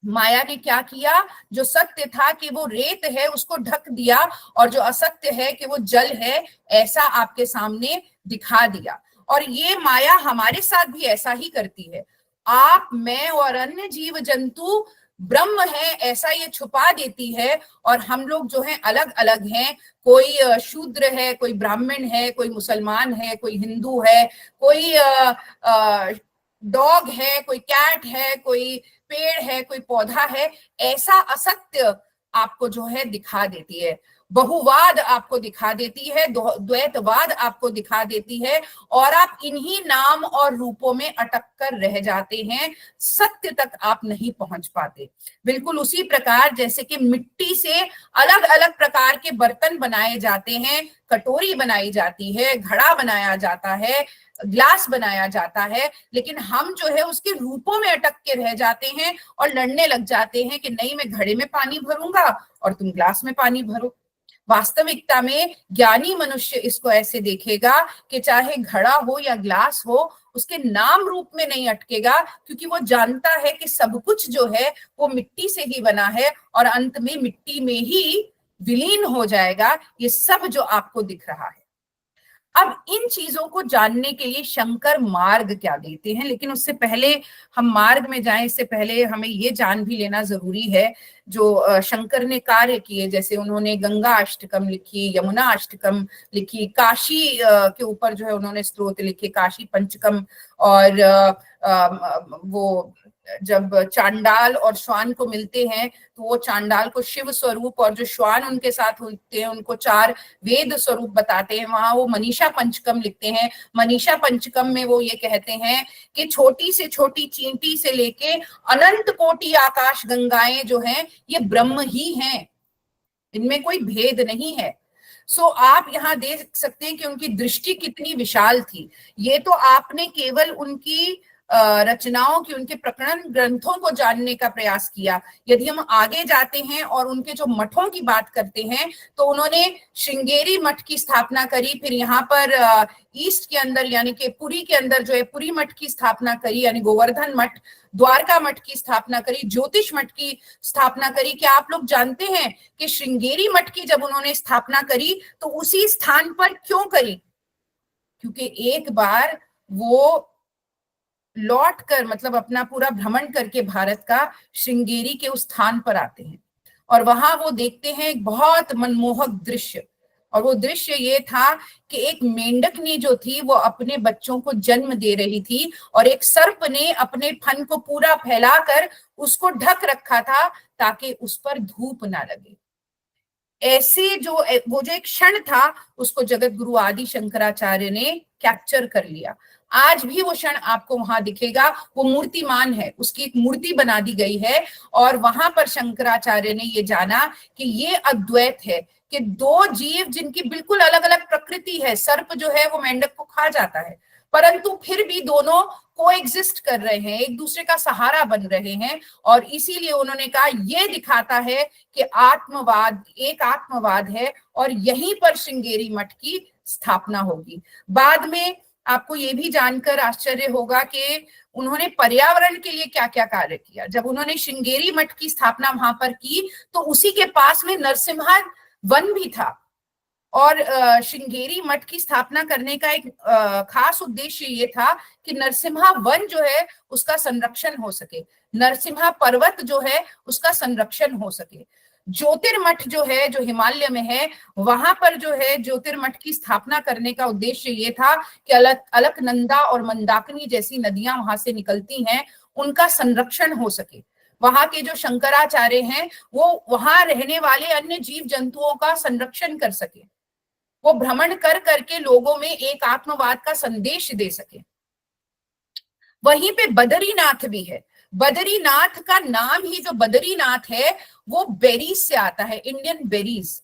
माया ने क्या किया, जो सत्य था कि वो रेत है उसको ढक दिया, और जो असत्य है कि वो जल है ऐसा आपके सामने दिखा दिया। और ये माया हमारे साथ भी ऐसा ही करती है। आप, मैं और अन्य जीव जंतु ब्रह्म है ऐसा ये छुपा देती है, और हम लोग जो है अलग अलग हैं। कोई शूद्र है, कोई ब्राह्मण है, कोई मुसलमान है, कोई हिंदू है, कोई डॉग है, कोई कैट है, कोई पेड़ है, कोई पौधा है। ऐसा असत्य आपको जो है दिखा देती है। बहुवाद आपको दिखा देती है, द्वैतवाद आपको दिखा देती है, और आप इन्हीं नाम और रूपों में अटक कर रह जाते हैं। सत्य तक आप नहीं पहुंच पाते। बिल्कुल उसी प्रकार जैसे कि मिट्टी से अलग अलग प्रकार के बर्तन बनाए जाते हैं, कटोरी बनाई जाती है, घड़ा बनाया जाता है, ग्लास बनाया जाता है, लेकिन हम जो है उसके रूपों में अटक के रह जाते हैं और लड़ने लग जाते हैं कि नहीं, मैं घड़े में पानी भरूंगा और तुम ग्लास में पानी भरो। वास्तविकता में ज्ञानी मनुष्य इसको ऐसे देखेगा कि चाहे घड़ा हो या ग्लास हो, उसके नाम रूप में नहीं अटकेगा, क्योंकि वो जानता है कि सब कुछ जो है वो मिट्टी से ही बना है और अंत में मिट्टी में ही विलीन हो जाएगा। ये सब जो आपको दिख रहा है। अब इन चीजों को जानने के लिए शंकर मार्ग क्या देते हैं, लेकिन उससे पहले हम मार्ग में जाएं, इससे पहले हमें ये जान भी लेना जरूरी है जो शंकर ने कार्य किए। जैसे उन्होंने गंगा अष्टकम लिखी, यमुना अष्टकम लिखी, काशी के ऊपर जो है उन्होंने स्तोत्र लिखे, काशी पंचकम, और वो जब चांडाल और श्वान को मिलते हैं तो वो चांडाल को शिव स्वरूप, और जो श्वान उनके साथ होते हैं उनको 4 वेद स्वरूप बताते हैं। वहां वो मनीषा पंचकम लिखते हैं। मनीषा पंचकम में वो ये कहते हैं कि छोटी से छोटी चींटी से लेके अनंत कोटि आकाश गंगाएं जो हैं ये ब्रह्म ही हैं, इनमें कोई भेद नहीं है। सो आप यहाँ देख सकते हैं कि उनकी दृष्टि कितनी विशाल थी। ये तो आपने केवल उनकी रचनाओं की, उनके प्रकरण ग्रंथों को जानने का प्रयास किया। यदि हम आगे जाते हैं और उनके जो मठों की बात करते हैं तो उन्होंने श्रृंगेरी मठ की स्थापना करी, फिर यहाँ पर ईस्ट के अंदर यानी कि पुरी के अंदर जो है पुरी मठ की स्थापना करी, यानी गोवर्धन मठ, द्वारका मठ की स्थापना करी, ज्योतिष मठ की स्थापना करी। क्या आप लोग जानते हैं कि श्रृंगेरी मठ की जब उन्होंने स्थापना करी तो उसी स्थान पर क्यों करी? क्योंकि एक बार वो लौट कर, मतलब अपना पूरा भ्रमण करके भारत का, श्रृंगेरी के उस स्थान पर आते हैं और वहां वो देखते हैं एक बहुत मनमोहक दृश्य। और वो दृश्य ये था कि एक मेंढकनी जो थी वो अपने बच्चों को जन्म दे रही थी और एक सर्प ने अपने फन को पूरा फैलाकर उसको ढक रखा था ताकि उस पर धूप ना लगे। ऐसे वो जो एक क्षण था उसको जगत गुरु आदि शंकराचार्य ने कैप्चर कर लिया। आज भी वो क्षण आपको वहां दिखेगा। वो मूर्तिमान है, उसकी एक मूर्ति बना दी गई है और वहां पर शंकराचार्य ने ये जाना कि ये अद्वैत है कि 2 जीव जिनकी बिल्कुल अलग अलग प्रकृति है। सर्प जो है वो मेंढक को खा जाता है, परंतु फिर भी दोनों कोएग्जिस्ट कर रहे हैं, एक दूसरे का सहारा बन रहे हैं। और इसीलिए उन्होंने कहा ये दिखाता है कि आत्मवाद एक आत्मवाद है और यहीं पर श्रृंगेरी मठ की स्थापना होगी। बाद में आपको ये भी जानकर आश्चर्य होगा कि उन्होंने पर्यावरण के लिए क्या क्या कार्य किया। जब उन्होंने श्रृंगेरी मठ की स्थापना वहां पर की तो उसी के पास में नरसिम्हा वन भी था और श्रृंगेरी मठ की स्थापना करने का एक खास उद्देश्य ये था कि नरसिम्हा वन जो है उसका संरक्षण हो सके, नरसिम्हा पर्वत जो है उसका संरक्षण हो सके। ज्योतिर्मठ जो है, जो हिमालय में है, वहां पर जो है ज्योतिर्मठ की स्थापना करने का उद्देश्य ये था कि अलकनंदा और मंदाकिनी जैसी नदियां वहां से निकलती हैं, उनका संरक्षण हो सके। वहां के जो शंकराचार्य हैं वो वहां रहने वाले अन्य जीव जंतुओं का संरक्षण कर सके, वो भ्रमण कर करके लोगों में एक आत्मवाद का संदेश दे सके। वहीं पे बद्रीनाथ भी है। बद्रीनाथ का नाम ही जो बद्रीनाथ है वो बेरीज से आता है, इंडियन बेरीज।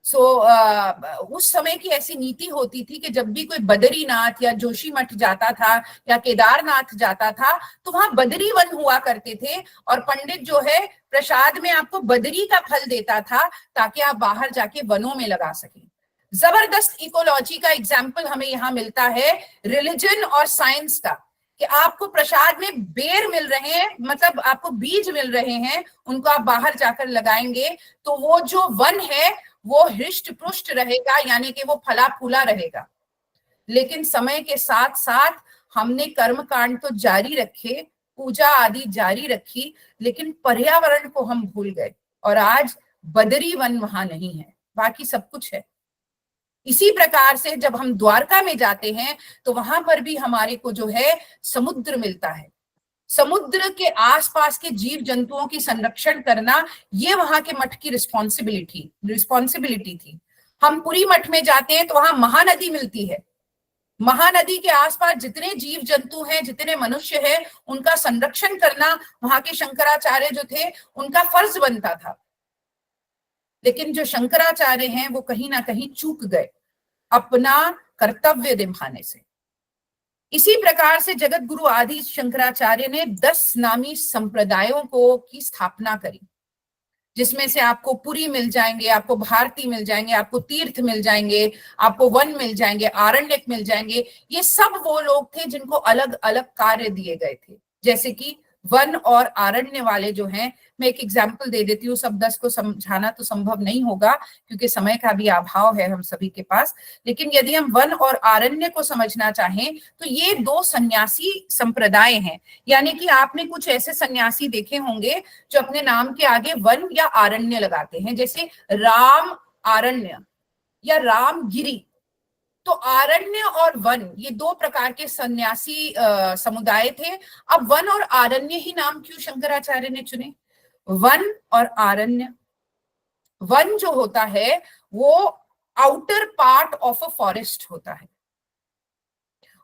सो उस समय की ऐसी नीति होती थी कि जब भी कोई बद्रीनाथ या जोशीमठ जाता था या केदारनाथ जाता था तो वहां बद्री वन हुआ करते थे, और पंडित जो है प्रसाद में आपको बद्री का फल देता था ताकि आप बाहर जाके वनों में लगा सकें। जबरदस्त इकोलॉजी का एग्जाम्पल हमें यहाँ मिलता है रिलीजन और साइंस का, कि आपको प्रसाद में बेर मिल रहे हैं, मतलब आपको बीज मिल रहे हैं, उनको आप बाहर जाकर लगाएंगे तो वो जो वन है वो हृष्ट पुष्ट रहेगा, यानी कि वो फला फूला रहेगा। लेकिन समय के साथ साथ हमने कर्म कांड तो जारी रखे, पूजा आदि जारी रखी, लेकिन पर्यावरण को हम भूल गए, और आज बदरी वन वहां नहीं है, बाकी सब कुछ है। इसी प्रकार से जब हम द्वारका में जाते हैं तो वहां पर भी हमारे को जो है समुद्र मिलता है। समुद्र के आसपास के जीव जंतुओं की संरक्षण करना ये वहां के मठ की रिस्पॉन्सिबिलिटी थी। हम पुरी मठ में जाते हैं तो वहां महानदी मिलती है। महानदी के आसपास जितने जीव जंतु हैं, जितने मनुष्य हैं, उनका संरक्षण करना वहां के शंकराचार्य जो थे उनका फर्ज बनता था। लेकिन जो शंकराचार्य हैं वो कहीं ना कहीं चूक गए अपना कर्तव्य निभाने से। इसी प्रकार से जगत गुरु आदि शंकराचार्य ने 10 नामी संप्रदायों की स्थापना करी, जिसमें से आपको पुरी मिल जाएंगे, आपको भारती मिल जाएंगे, आपको तीर्थ मिल जाएंगे, आपको वन मिल जाएंगे, आरण्यक मिल जाएंगे। ये सब वो लोग थे जिनको अलग अलग कार्य दिए गए थे। जैसे कि वन और आरण्य वाले जो हैं, मैं एक एग्जाम्पल दे देती हूँ, सब 10 को समझाना तो संभव नहीं होगा क्योंकि समय का भी अभाव है हम सभी के पास। लेकिन यदि हम वन और आरण्य को समझना चाहें तो ये 2 सन्यासी संप्रदाय हैं। यानी कि आपने कुछ ऐसे सन्यासी देखे होंगे जो अपने नाम के आगे वन या आरण्य लगाते हैं, जैसे राम आरण्य या रामगिरी। तो आरण्य और वन ये 2 प्रकार के सन्यासी समुदाय थे। अब वन और आरण्य ही नाम क्यों शंकराचार्य ने चुने? वन और आरण्य, वन जो होता है वो outer part of a forest होता है,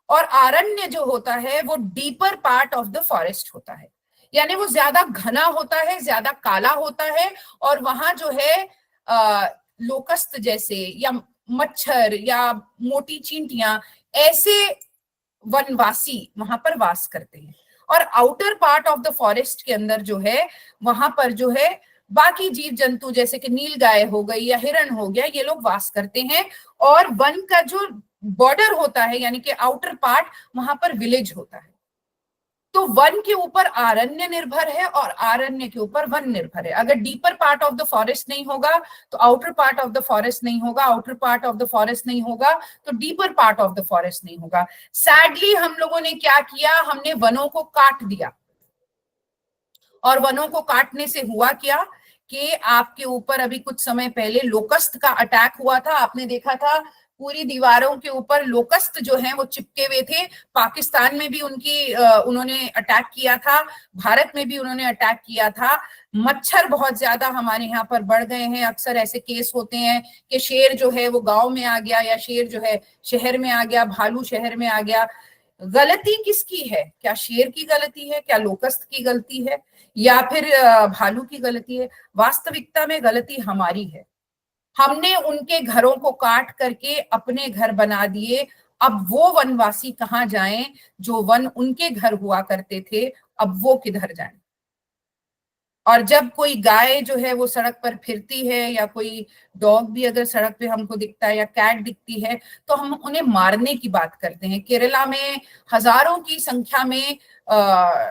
और आरण्य जो होता है वो deeper part of the forest होता है। यानी वो ज्यादा घना होता है, ज्यादा काला होता है, और वहां जो है लोकस्त जैसे या मच्छर या मोटी चींटियां ऐसे वनवासी वहां पर वास करते हैं। और outer part of the forest के अंदर जो है वहां पर जो है बाकी जीव जंतु जैसे कि नीलगाय हो गई या हिरण हो गया, ये लोग वास करते हैं। और वन का जो बॉर्डर होता है यानी कि आउटर पार्ट, वहां पर विलेज होता है। तो वन के ऊपर आरण्य निर्भर है और आरण्य के ऊपर वन निर्भर है। अगर deeper part of the forest नहीं होगा तो outer part of the forest नहीं होगा, outer part of the forest नहीं होगा तो deeper part of the forest नहीं होगा। सैडली हम लोगों ने क्या किया, हमने वनों को काट दिया। और वनों को काटने से हुआ क्या कि आपके ऊपर अभी कुछ समय पहले लोकस्ट का अटैक हुआ था। आपने देखा था पूरी दीवारों के ऊपर लोकस्ट जो हैं वो चिपके हुए थे। पाकिस्तान में भी उन्होंने अटैक किया था, भारत में भी उन्होंने अटैक किया था। मच्छर बहुत ज्यादा हमारे यहाँ पर बढ़ गए हैं। अक्सर ऐसे केस होते हैं कि शेर जो है वो गांव में आ गया या शेर जो है शहर में आ गया, भालू शहर में आ गया। गलती किसकी है? क्या शेर की गलती है? क्या लोकस्ट की गलती है? या फिर भालू की गलती है? वास्तविकता में गलती हमारी है। हमने उनके घरों को काट करके अपने घर बना दिए। अब वो वनवासी कहाँ जाएं? जो वन उनके घर हुआ करते थे, अब वो किधर जाएं? और जब कोई गाय जो है वो सड़क पर फिरती है या कोई डॉग भी अगर सड़क पे हमको दिखता है या कैट दिखती है तो हम उन्हें मारने की बात करते हैं। केरला में हजारों की संख्या में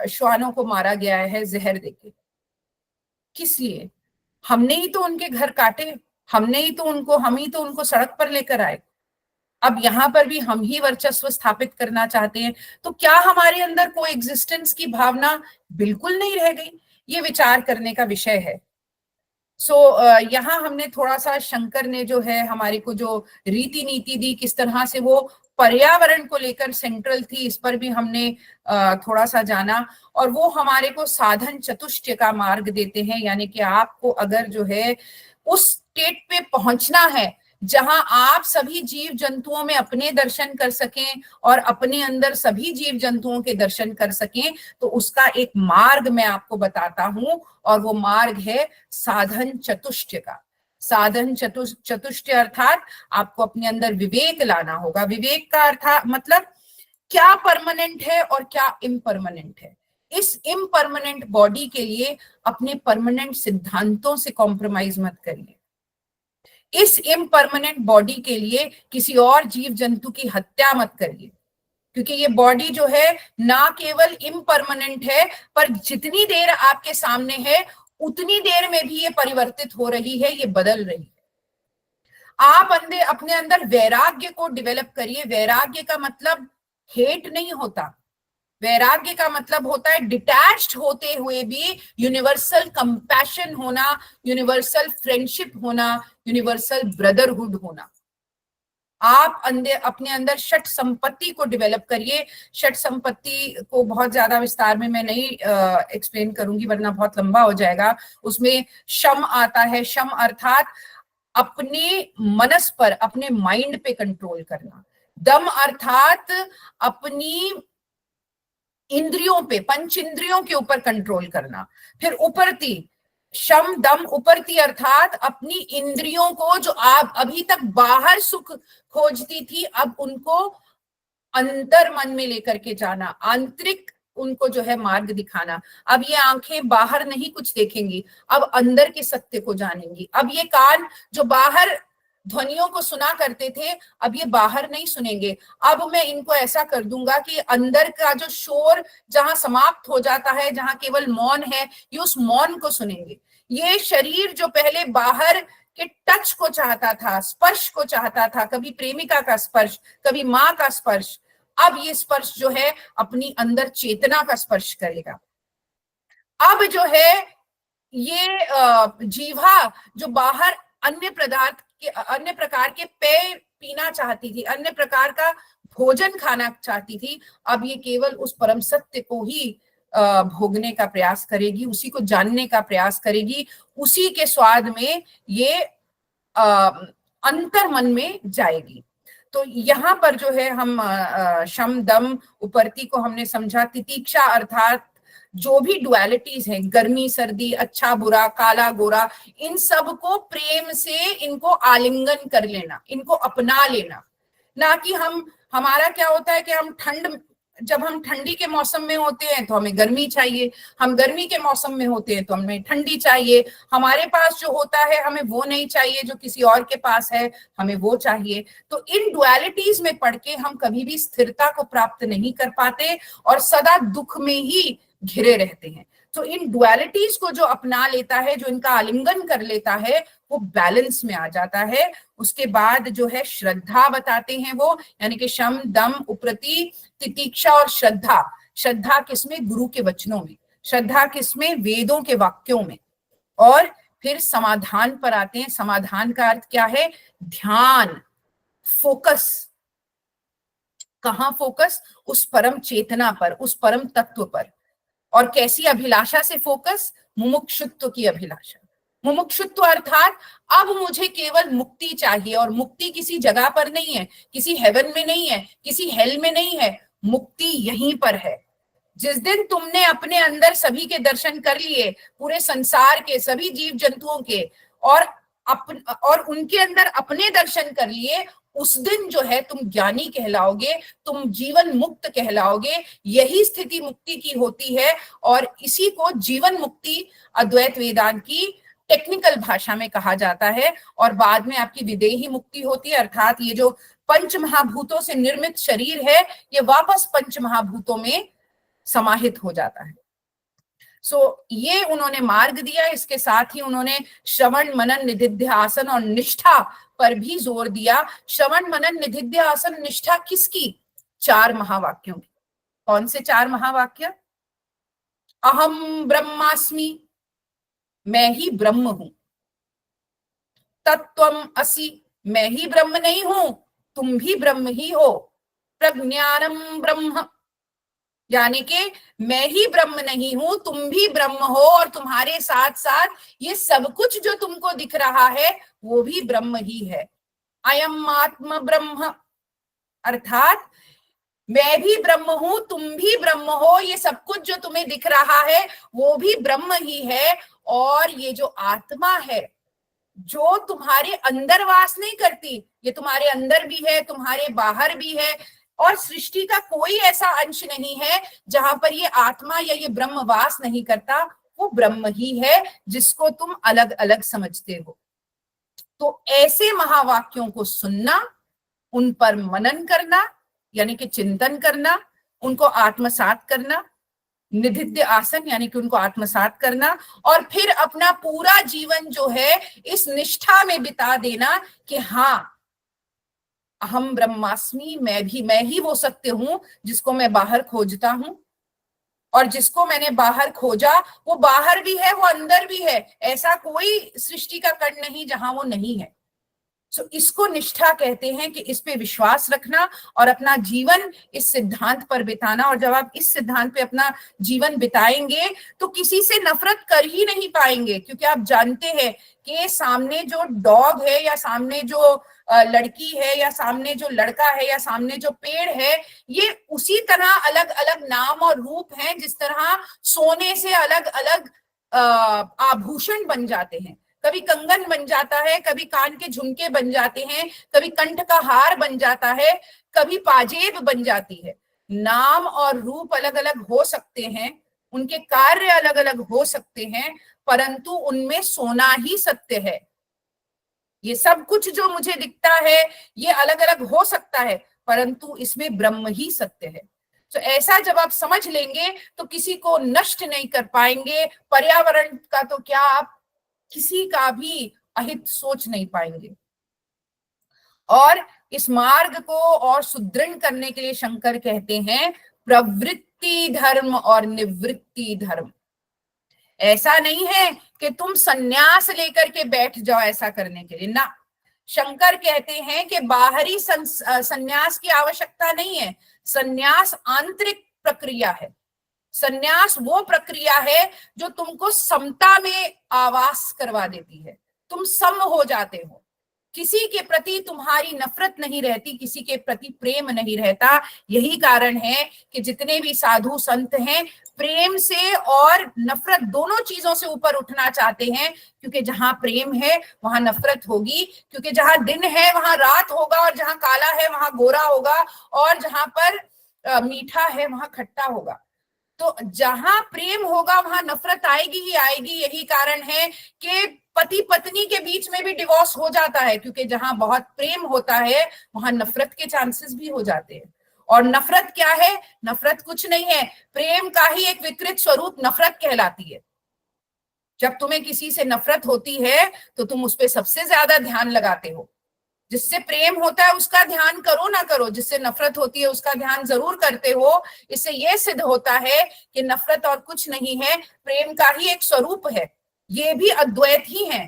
श्वानों को मारा गया है जहर देके। किस लिए? हमने ही तो उनके घर काटे, हम ही तो उनको सड़क पर लेकर आए। अब यहाँ पर भी हम ही वर्चस्व स्थापित करना चाहते हैं। तो क्या हमारे अंदर कोई एग्जिस्टेंस की भावना बिल्कुल नहीं रह गई? ये विचार करने का विषय है। सो यहाँ हमने थोड़ा सा शंकर ने जो है हमारे को जो रीति नीति दी, किस तरह से वो पर्यावरण को लेकर सेंट्रल थी, इस पर भी हमने थोड़ा सा जाना। और वो हमारे को साधन चतुष्टय का मार्ग देते हैं, यानी कि आपको अगर जो है उस स्टेट पे पहुंचना है जहां आप सभी जीव जंतुओं में अपने दर्शन कर सकें और अपने अंदर सभी जीव जंतुओं के दर्शन कर सकें, तो उसका एक मार्ग मैं आपको बताता हूं, और वो मार्ग है साधन चतुष्टय का। साधन चतुष्टय अर्थात आपको अपने अंदर विवेक लाना होगा। विवेक का अर्थ मतलब क्या परमानेंट है और क्या इम्परमानेंट है। इस इम्परमानेंट बॉडी के लिए अपने परमानेंट सिद्धांतों से कॉम्प्रोमाइज मत करिए। इस इम्परमानेंट बॉडी के लिए किसी और जीव जंतु की हत्या मत करिए, क्योंकि ये बॉडी जो है ना केवल इम्परमानेंट है, पर जितनी देर आपके सामने है उतनी देर में भी ये परिवर्तित हो रही है, ये बदल रही है। आप अपने अंदर वैराग्य को डेवलप करिए। वैराग्य का मतलब हेट नहीं होता, वैराग्य का मतलब होता है डिटैच्ड होते हुए भी यूनिवर्सल कंपैशन होना, यूनिवर्सल फ्रेंडशिप होना, यूनिवर्सल ब्रदरहुड होना। आप अपने अंदर षट संपत्ति को डेवलप करिए। षट संपत्ति को बहुत ज्यादा विस्तार में मैं नहीं एक्सप्लेन करूंगी, वरना बहुत लंबा हो जाएगा। उसमें शम आता है। शम अर्थात अपने मनस पर, अपने माइंड पे कंट्रोल करना। दम अर्थात अपनी इंद्रियों पे, पंच इंद्रियों के ऊपर कंट्रोल करना। फिर उपरती, शम दम उपरती अर्थात अपनी इंद्रियों को, जो आप अभी तक बाहर सुख खोजती थी, अब उनको अंतर मन में लेकर के जाना, आंतरिक उनको जो है मार्ग दिखाना। अब ये आंखें बाहर नहीं कुछ देखेंगी, अब अंदर के सत्य को जानेंगी। अब ये कान जो बाहर ध्वनियों को सुना करते थे, अब ये बाहर नहीं सुनेंगे। अब मैं इनको ऐसा कर दूंगा कि अंदर का जो शोर जहां समाप्त हो जाता है, जहां केवल मौन है, ये उस मौन को सुनेंगे। ये शरीर जो पहले बाहर के टच को चाहता था, स्पर्श को चाहता था, कभी प्रेमिका का स्पर्श, कभी माँ का स्पर्श, अब ये स्पर्श जो है अपनी अंदर चेतना का स्पर्श करेगा। अब जो है ये जीवा जो बाहर अन्य प्रकार के पेय पीना चाहती थी, अन्य प्रकार का भोजन खाना चाहती थी, अब ये केवल उस परम सत्य को ही भोगने का प्रयास करेगी, उसी को जानने का प्रयास करेगी, उसी के स्वाद में ये अंतर मन में जाएगी। तो यहाँ पर जो है हम शम दम उपरती को हमने समझा। तितीक्षा अर्थात जो भी डुअलिटीज हैं, गर्मी सर्दी, अच्छा बुरा, काला गोरा, इन सब को प्रेम से इनको आलिंगन कर लेना, इनको अपना लेना। ना कि हमारा क्या होता है कि जब हम ठंडी के मौसम में होते हैं तो हमें गर्मी चाहिए, हम गर्मी के मौसम में होते हैं तो हमें ठंडी चाहिए। हमारे पास जो होता है हमें वो नहीं चाहिए, जो किसी और के पास है हमें वो चाहिए। तो इन डुअलिटीज में पड़ के हम कभी भी स्थिरता को प्राप्त नहीं कर पाते और सदा दुख में ही घिरे रहते हैं। तो इन डुअलिटीज को जो अपना लेता है, जो इनका आलिंगन कर लेता है, वो बैलेंस में आ जाता है। उसके बाद जो है श्रद्धा बताते हैं वो, यानी कि शम दम उपरती तितीक्षा और श्रद्धा। श्रद्धा किसमें? गुरु के वचनों में। श्रद्धा किसमें? वेदों के वाक्यों में। और फिर समाधान पर आते हैं। समाधान का अर्थ क्या है? ध्यान, फोकस। कहाँ फोकस? उस परम चेतना पर, उस परम तत्व पर। और कैसी अभिलाषा से फोकस? मुमुक्षुत्व की अभिलाषा। मुमुक्षुत्व अर्थात अब मुझे केवल मुक्ति चाहिए, और मुक्ति किसी जगह पर नहीं है, किसी हेवन में नहीं है, किसी हेल में नहीं है, मुक्ति यहीं पर है। जिस दिन तुमने अपने अंदर सभी के दर्शन कर लिए, पूरे संसार के सभी जीव जंतुओं के, और उनके अंदर अपने दर्शन कर लिए, उस दिन जो है तुम ज्ञानी कहलाओगे, तुम जीवन मुक्त कहलाओगे। यही स्थिति मुक्ति की होती है, और इसी को जीवन मुक्ति अद्वैत वेदांत की टेक्निकल भाषा में कहा जाता है। और बाद में आपकी विदेही मुक्ति होती है, अर्थात ये जो पंच महाभूतों से निर्मित शरीर है, ये वापस पंच महाभूतों में समाहित हो जाता है। ये उन्होंने मार्ग दिया। इसके साथ ही उन्होंने श्रवण मनन निधिध्यासन और निष्ठा पर भी जोर दिया। श्रवण मनन निधिध्यासन निष्ठा किसकी? 4 महावाक्यों की। कौन से 4 महावाक्य? अहम ब्रह्मास्मि, मैं ही ब्रह्म हूं। तत्त्वम असि, मैं ही ब्रह्म नहीं हूं, तुम भी ब्रह्म ही हो। प्रज्ञानम ब्रह्म, यानी कि मैं ही ब्रह्म नहीं हूं, तुम भी ब्रह्म हो, और तुम्हारे साथ साथ ये सब कुछ जो तुमको दिख रहा है वो भी ब्रह्म ही है। अयम आत्म ब्रह्म, अर्थात मैं भी ब्रह्म हूं, तुम भी ब्रह्म हो, ये सब कुछ जो तुम्हें दिख रहा है वो भी ब्रह्म ही है। और ये जो आत्मा है जो तुम्हारे अंदर वास नहीं करती, ये तुम्हारे अंदर भी है, तुम्हारे बाहर भी है, और सृष्टि का कोई ऐसा अंश नहीं है जहां पर ये आत्मा या ये ब्रह्म वास नहीं करता, वो ब्रह्म ही है जिसको तुम अलग अलग समझते हो। तो ऐसे महावाक्यों को सुनना, उन पर मनन करना यानी कि चिंतन करना, उनको आत्मसात करना, निधिध्य आसन यानी कि उनको आत्मसात करना, और फिर अपना पूरा जीवन जो है इस निष्ठा में बिता देना कि हाँ, अहम ब्रह्मास्मि, मैं ही वो सत्य हूं जिसको मैं बाहर खोजता हूं, और जिसको मैंने बाहर खोजा वो बाहर भी है, वो अंदर भी है, ऐसा कोई सृष्टि का कण नहीं जहां वो नहीं है। सो इसको निष्ठा कहते हैं कि इस पे विश्वास रखना और अपना जीवन इस सिद्धांत पर बिताना। और जब आप इस सिद्धांत पे अपना जीवन बिताएंगे तो किसी से नफरत कर ही नहीं पाएंगे, क्योंकि आप जानते हैं कि सामने जो डॉग है या सामने जो लड़की है या सामने जो लड़का है या सामने जो पेड़ है, ये उसी तरह अलग अलग नाम और रूप हैं जिस तरह सोने से अलग अलग आभूषण बन जाते हैं। कभी कंगन बन जाता है, कभी कान के झुमके बन जाते हैं, कभी कंठ का हार बन जाता है, कभी पाजेब बन जाती है। नाम और रूप अलग अलग हो सकते हैं, उनके कार्य अलग अलग हो सकते हैं, परंतु उनमें सोना ही सत्य है। ये सब कुछ जो मुझे दिखता है ये अलग अलग हो सकता है, परंतु इसमें ब्रह्म ही सत्य है। तो ऐसा जब आप समझ लेंगे तो किसी को नष्ट नहीं कर पाएंगे, पर्यावरण का तो क्या, आप किसी का भी अहित सोच नहीं पाएंगे। और इस मार्ग को और सुदृढ़ करने के लिए शंकर कहते हैं प्रवृत्ति धर्म और निवृत्ति धर्म। ऐसा नहीं है कि तुम सन्यास लेकर के बैठ जाओ ऐसा करने के लिए, ना। शंकर कहते हैं कि बाहरी सन्यास की आवश्यकता नहीं है, सन्यास आंतरिक प्रक्रिया है। सन्यास वो प्रक्रिया है जो तुमको समता में आवास करवा देती है, तुम सम हो जाते हो, किसी के प्रति तुम्हारी नफरत नहीं रहती, किसी के प्रति प्रेम नहीं रहता। यही कारण है कि जितने भी साधु संत हैं प्रेम से और नफरत दोनों चीजों से ऊपर उठना चाहते हैं, क्योंकि जहां प्रेम है वहां नफरत होगी, क्योंकि जहां दिन है वहां रात होगा, और जहां काला है वहां गोरा होगा, और जहां पर मीठा है वहां खट्टा होगा। तो जहां प्रेम होगा वहां नफरत आएगी ही आएगी। यही कारण है कि पति पत्नी के बीच में भी डिवोर्स हो जाता है, क्योंकि जहां बहुत प्रेम होता है वहां नफरत के चांसेस भी हो जाते हैं। और नफरत क्या है? नफरत कुछ नहीं है, प्रेम का ही एक विकृत स्वरूप नफरत कहलाती है। जब तुम्हें किसी से नफरत होती है तो तुम उस पर सबसे ज्यादा ध्यान लगाते हो। जिससे प्रेम होता है उसका ध्यान करो ना करो, जिससे नफरत होती है उसका ध्यान जरूर करते हो। इससे यह सिद्ध होता है कि नफरत और कुछ नहीं है, प्रेम का ही एक स्वरूप है, ये भी अद्वैत ही है।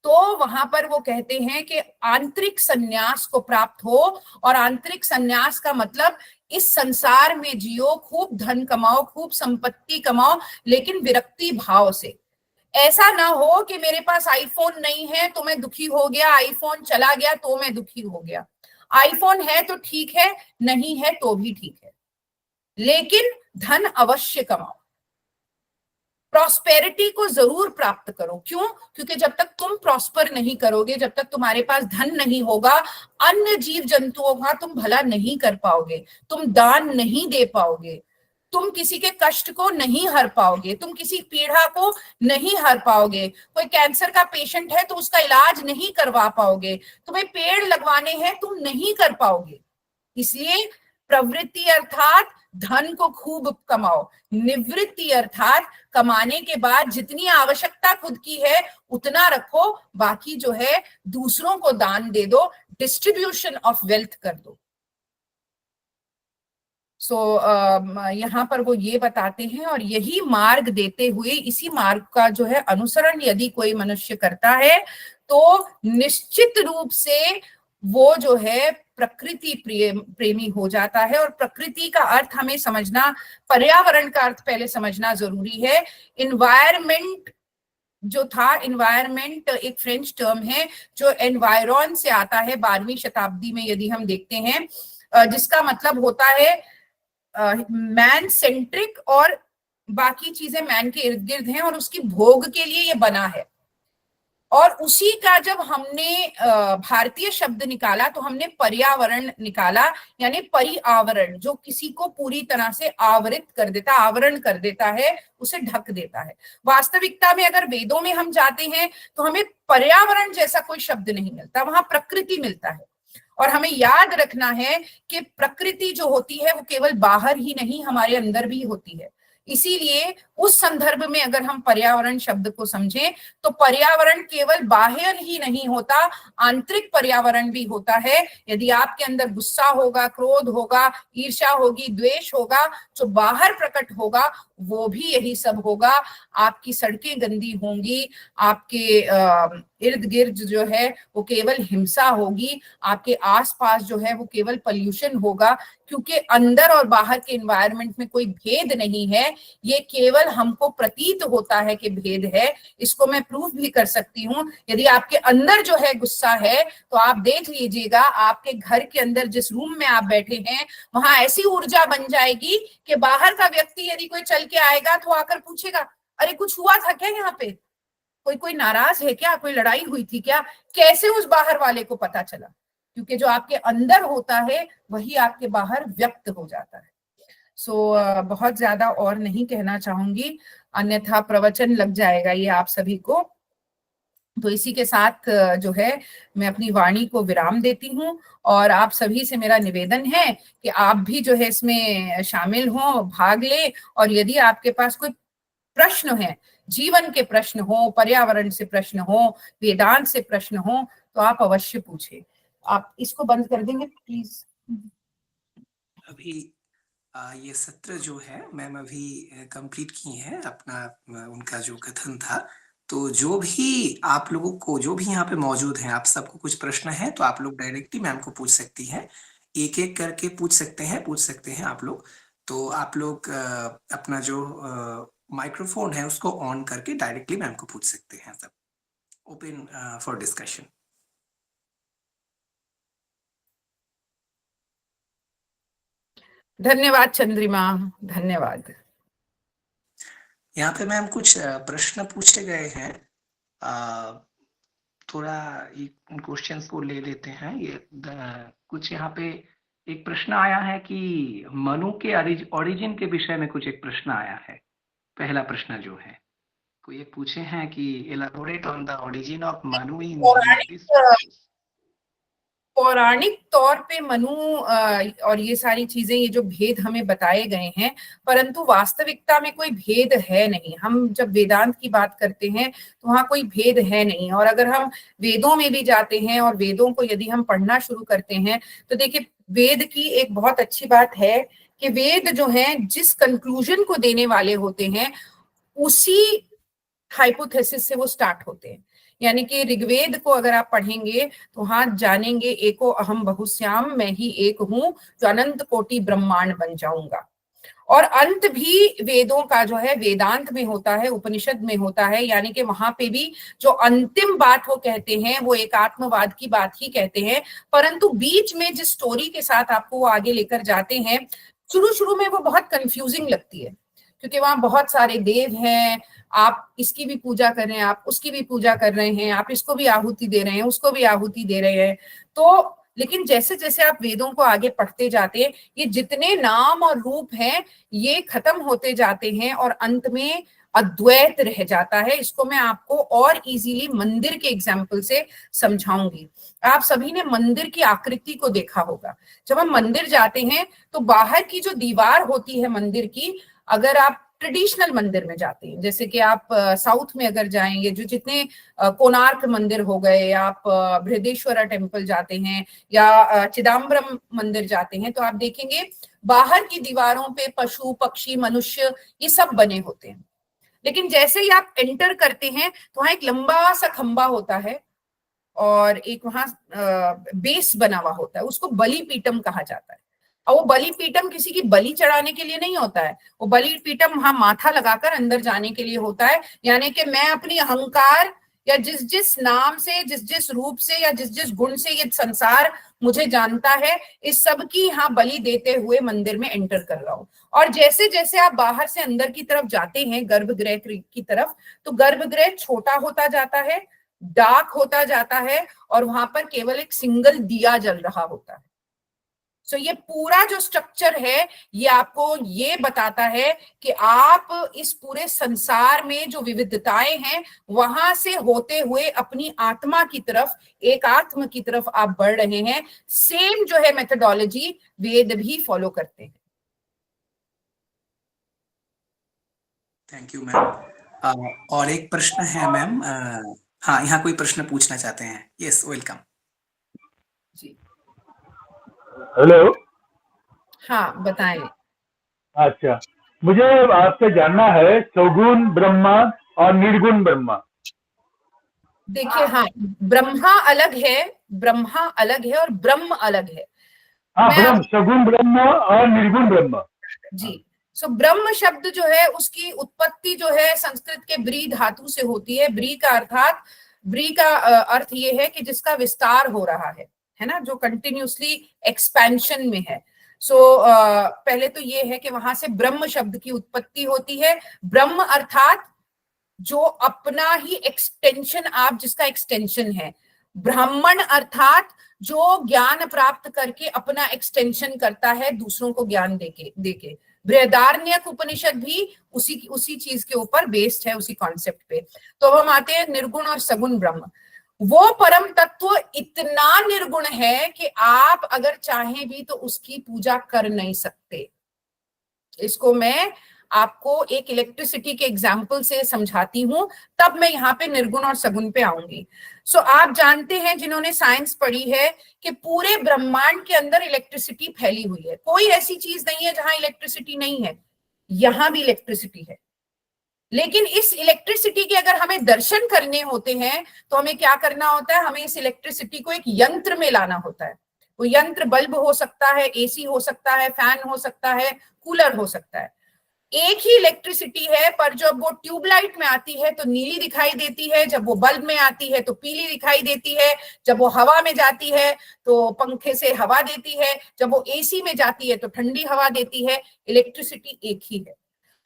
तो वहां पर वो कहते हैं कि आंतरिक संन्यास को प्राप्त हो, और आंतरिक संन्यास का मतलब इस संसार में जियो, खूब धन कमाओ, खूब संपत्ति कमाओ, लेकिन विरक्ति भाव से। ऐसा ना हो कि मेरे पास आईफोन नहीं है तो मैं दुखी हो गया, आईफोन चला गया तो मैं दुखी हो गया। आईफोन है तो ठीक है, नहीं है तो भी ठीक है, लेकिन धन अवश्य कमाओ, प्रॉस्पेरिटी को जरूर प्राप्त करो। क्यों? क्योंकि जब तक तुम प्रॉस्पर नहीं करोगे, जब तक तुम्हारे पास धन नहीं होगा, अन्य जीव जंतुओं का तुम भला नहीं कर पाओगे, तुम दान नहीं दे पाओगे, तुम किसी के कष्ट को नहीं हर पाओगे, तुम किसी पीड़ा को नहीं हर पाओगे। कोई कैंसर का पेशेंट है तो उसका इलाज नहीं करवा पाओगे, तुम्हें पेड़ लगवाने हैं तुम नहीं कर पाओगे। इसलिए प्रवृत्ति अर्थात धन को खूब कमाओ, निवृत्ति अर्थात कमाने के बाद जितनी आवश्यकता खुद की है उतना रखो, बाकी जो है दूसरों को दान दे दो, डिस्ट्रीब्यूशन ऑफ वेल्थ कर दो। यहाँ पर वो ये बताते हैं और यही मार्ग देते हुए इसी मार्ग का जो है अनुसरण यदि कोई मनुष्य करता है तो निश्चित रूप से वो जो है प्रकृति प्रेमी हो जाता है। और प्रकृति का अर्थ हमें समझना, पर्यावरण का अर्थ पहले समझना जरूरी है। इन्वायरमेंट जो था, इन्वायरमेंट एक फ्रेंच टर्म है जो एनवायरन से आता है 12वीं शताब्दी में यदि हम देखते हैं, जिसका मतलब होता है मैन सेंट्रिक, और बाकी चीजें मैन के इर्द गिर्द हैं और उसकी भोग के लिए ये बना है। और उसी का जब हमने भारतीय शब्द निकाला तो हमने पर्यावरण निकाला, यानी परिआवरण, जो किसी को पूरी तरह से आवृत कर देता, आवरण कर देता है, उसे ढक देता है। वास्तविकता में अगर वेदों में हम जाते हैं तो हमें पर्यावरण जैसा कोई शब्द नहीं मिलता, वहां प्रकृति मिलता है। और हमें याद रखना है कि प्रकृति जो होती है वो केवल बाहर ही नहीं, हमारे अंदर भी होती है। इसीलिए उस संदर्भ में अगर हम पर्यावरण शब्द को समझें तो पर्यावरण केवल बाहर ही नहीं होता, आंतरिक पर्यावरण भी होता है। यदि आपके अंदर गुस्सा होगा, क्रोध होगा, ईर्ष्या होगी, द्वेष होगा, जो बाहर प्रकट होगा वो भी यही सब होगा। आपकी सड़कें गंदी होंगी, आपके इर्द गिर्द जो है वो केवल हिंसा होगी, आपके आसपास जो है वो केवल पॉल्यूशन होगा, क्योंकि अंदर और बाहर के एनवायरनमेंट में कोई भेद नहीं है। ये केवल हमको प्रतीत होता है कि भेद है। इसको मैं प्रूफ भी कर सकती हूँ। यदि आपके अंदर जो है गुस्सा है तो आप देख लीजिएगा, आपके घर के अंदर जिस रूम में आप बैठे हैं वहां ऐसी ऊर्जा बन जाएगी कि बाहर का व्यक्ति यदि कोई चल के आएगा तो आकर पूछेगा, अरे कुछ हुआ था क्या यहाँ पे, कोई नाराज है क्या, कोई लड़ाई हुई थी क्या? कैसे उस बाहर वाले को पता चला? क्योंकि जो आपके अंदर होता है वही आपके बाहर व्यक्त हो जाता है। बहुत ज्यादा और नहीं कहना चाहूंगी, अन्यथा प्रवचन लग जाएगा ये आप सभी को। तो इसी के साथ जो है मैं अपनी वाणी को विराम देती हूँ और आप सभी से मेरा निवेदन है कि आप भी जो है इसमें शामिल हों, भाग लें। और यदि आपके पास कोई प्रश्न है, जीवन के प्रश्न हो, पर्यावरण से प्रश्न हो, वेदांत से प्रश्न हो, तो आप अवश्य पूछे। आप इसको बंद कर देंगे प्लीज? अभी ये सत्र जो है मैम अभी कंप्लीट की है अपना, उनका जो कथन था। तो जो भी आप लोगों को, जो भी यहाँ पे मौजूद हैं, आप सबको कुछ प्रश्न है तो आप लोग डायरेक्टली मैम को पूछ सकती हैं, एक एक करके पूछ सकते हैं आप लोग। तो आप लोग अपना जो माइक्रोफोन है उसको ऑन करके डायरेक्टली मैम को पूछ सकते हैं। सब ओपन फॉर डिस्कशन। धन्यवाद चंद्रिमा, धन्यवाद। यहाँ पे मैम कुछ प्रश्न पूछे गए हैं, थोड़ा इन क्वेश्चंस को ले लेते हैं। ये कुछ यहाँ पे एक प्रश्न आया है कि मनु के ओरिजिन के विषय में कुछ एक प्रश्न आया है। पहला प्रश्न जो है कोई एक पूछे हैं कि elaborate on the origin of Manu in पौराणिक तौर पे मनु और ये सारी चीजें, ये जो भेद हमें बताए गए हैं, परंतु वास्तविकता में कोई भेद है नहीं। हम जब वेदांत की बात करते हैं तो वहाँ कोई भेद है नहीं। और अगर हम वेदों में भी जाते हैं और वेदों को यदि हम पढ़ना शुरू करते हैं तो देखिए, वेद की एक बहुत अच्छी बात है कि वेद जो है जिस कंक्लूजन को देने वाले होते हैं उसी हाइपोथेसिस से वो स्टार्ट होते हैं। यानी कि ऋग्वेद को अगर आप पढ़ेंगे तो हाँ जानेंगे, एको अहम बहुश्याम, मैं ही एक हूं जो अनंत कोटि ब्रह्मांड बन जाऊंगा। और अंत भी वेदों का जो है वेदांत में होता है, उपनिषद में होता है। यानी कि वहां पे भी जो अंतिम बात वो कहते हैं वो एक आत्मवाद की बात ही कहते हैं, परंतु बीच में जिस स्टोरी के साथ आपको वो आगे लेकर जाते हैं, शुरू में वो बहुत कंफ्यूजिंग लगती है, क्योंकि वहां बहुत सारे देव हैं, आप इसकी भी पूजा कर रहे हैं, आप उसकी भी पूजा कर रहे हैं, आप इसको भी आहुति दे रहे हैं, उसको भी आहुति दे रहे हैं। तो लेकिन जैसे जैसे आप वेदों को आगे पढ़ते जाते हैं, ये जितने नाम और रूप हैं ये खत्म होते जाते हैं और अंत में अद्वैत रह जाता है। इसको मैं आपको और इजीली मंदिर के एग्जाम्पल से समझाऊंगी। आप सभी ने मंदिर की आकृति को देखा होगा। जब हम मंदिर जाते हैं तो बाहर की जो दीवार होती है मंदिर की, अगर आप ट्रेडिशनल मंदिर में जाते हैं, जैसे कि आप साउथ में अगर जाएंगे, जो जितने कोणार्क मंदिर हो गए, आप बृहदेश्वरा टेम्पल जाते हैं या चिदम्बरम मंदिर जाते हैं, तो आप देखेंगे बाहर की दीवारों पे पशु पक्षी मनुष्य ये सब बने होते हैं। लेकिन जैसे ही आप एंटर करते हैं तो वहां एक लंबा सा खंबा होता है और एक वहां बेस बना हुआ होता है, उसको बलि पीठम कहा जाता है। और वो बलि पीठम किसी की बलि चढ़ाने के लिए नहीं होता है, वो बलि पीठम वहां माथा लगाकर अंदर जाने के लिए होता है। यानी कि मैं अपनी अहंकार या जिस जिस नाम से, जिस जिस रूप से या जिस जिस गुण से ये संसार मुझे जानता है, इस सब की यहाँ बलि देते हुए मंदिर में एंटर कर रहा हूँ। और जैसे जैसे आप बाहर से अंदर की तरफ जाते हैं गर्भगृह की तरफ, तो गर्भगृह छोटा होता जाता है, डार्क होता जाता है और वहां पर केवल एक सिंगल दिया जल रहा होता है। सो ये पूरा जो स्ट्रक्चर है ये आपको ये बताता है कि आप इस पूरे संसार में जो विविधताएं हैं वहां से होते हुए अपनी आत्मा की तरफ, एक आत्म की तरफ आप बढ़ रहे हैं। सेम जो है मेथोडोलॉजी वेद भी फॉलो करते हैं। Thank you ma'am. और एक प्रश्न है मैम, हाँ यहाँ कोई प्रश्न पूछना चाहते हैं? यस, वेलकम जी, हेलो। हाँ बताएं। अच्छा, मुझे आपसे जानना है सगुण ब्रह्मा और निर्गुण ब्रह्मा। देखिए, हाँ, ब्रह्मा अलग है, ब्रह्मा अलग है और ब्रह्म अलग है। हाँ, मैं ब्रह्म, सगुण ब्रह्म और निर्गुण ब्रह्म। जी, सो ब्रह्म शब्द जो है उसकी उत्पत्ति जो है संस्कृत के ब्री धातु से होती है। ब्री का अर्थात, ब्री का अर्थ ये है कि जिसका विस्तार हो रहा है ना, जो कंटिन्यूसली एक्सपेंशन में है। सो पहले तो ये है कि वहां से ब्रह्म शब्द की उत्पत्ति होती है। ब्रह्म अर्थात जो अपना ही एक्सटेंशन, आप जिसका एक्सटेंशन है। ब्राह्मण अर्थात जो ज्ञान प्राप्त करके अपना एक्सटेंशन करता है दूसरों को ज्ञान देके। बृहदारण्यक उपनिषद भी उसी चीज के ऊपर बेस्ड है, उसी कॉन्सेप्ट पे। तो हम आते हैं निर्गुण और सगुण ब्रह्म। वो परम तत्व इतना निर्गुण है कि आप अगर चाहें भी तो उसकी पूजा कर नहीं सकते। इसको मैं आपको एक इलेक्ट्रिसिटी के एग्जाम्पल से समझाती हूं, तब मैं यहाँ पे निर्गुण और सगुण पे आऊंगी। सो आप जानते हैं जिन्होंने साइंस पढ़ी है कि पूरे ब्रह्मांड के अंदर इलेक्ट्रिसिटी फैली हुई है। कोई ऐसी चीज नहीं है जहां इलेक्ट्रिसिटी नहीं है, यहां भी इलेक्ट्रिसिटी है। लेकिन इस इलेक्ट्रिसिटी के अगर हमें दर्शन करने होते हैं तो हमें क्या करना होता है? हमें इस इलेक्ट्रिसिटी को एक यंत्र में लाना होता है। वो यंत्र बल्ब हो सकता है, एसी हो सकता है, फैन हो सकता है, कूलर हो सकता है। एक ही इलेक्ट्रिसिटी है, पर जब वो ट्यूबलाइट में आती है तो नीली दिखाई देती है, जब वो बल्ब में आती है तो पीली दिखाई देती है, जब वो हवा में जाती है तो पंखे से हवा देती है, जब वो एसी में जाती है तो ठंडी हवा देती है। इलेक्ट्रिसिटी एक ही है।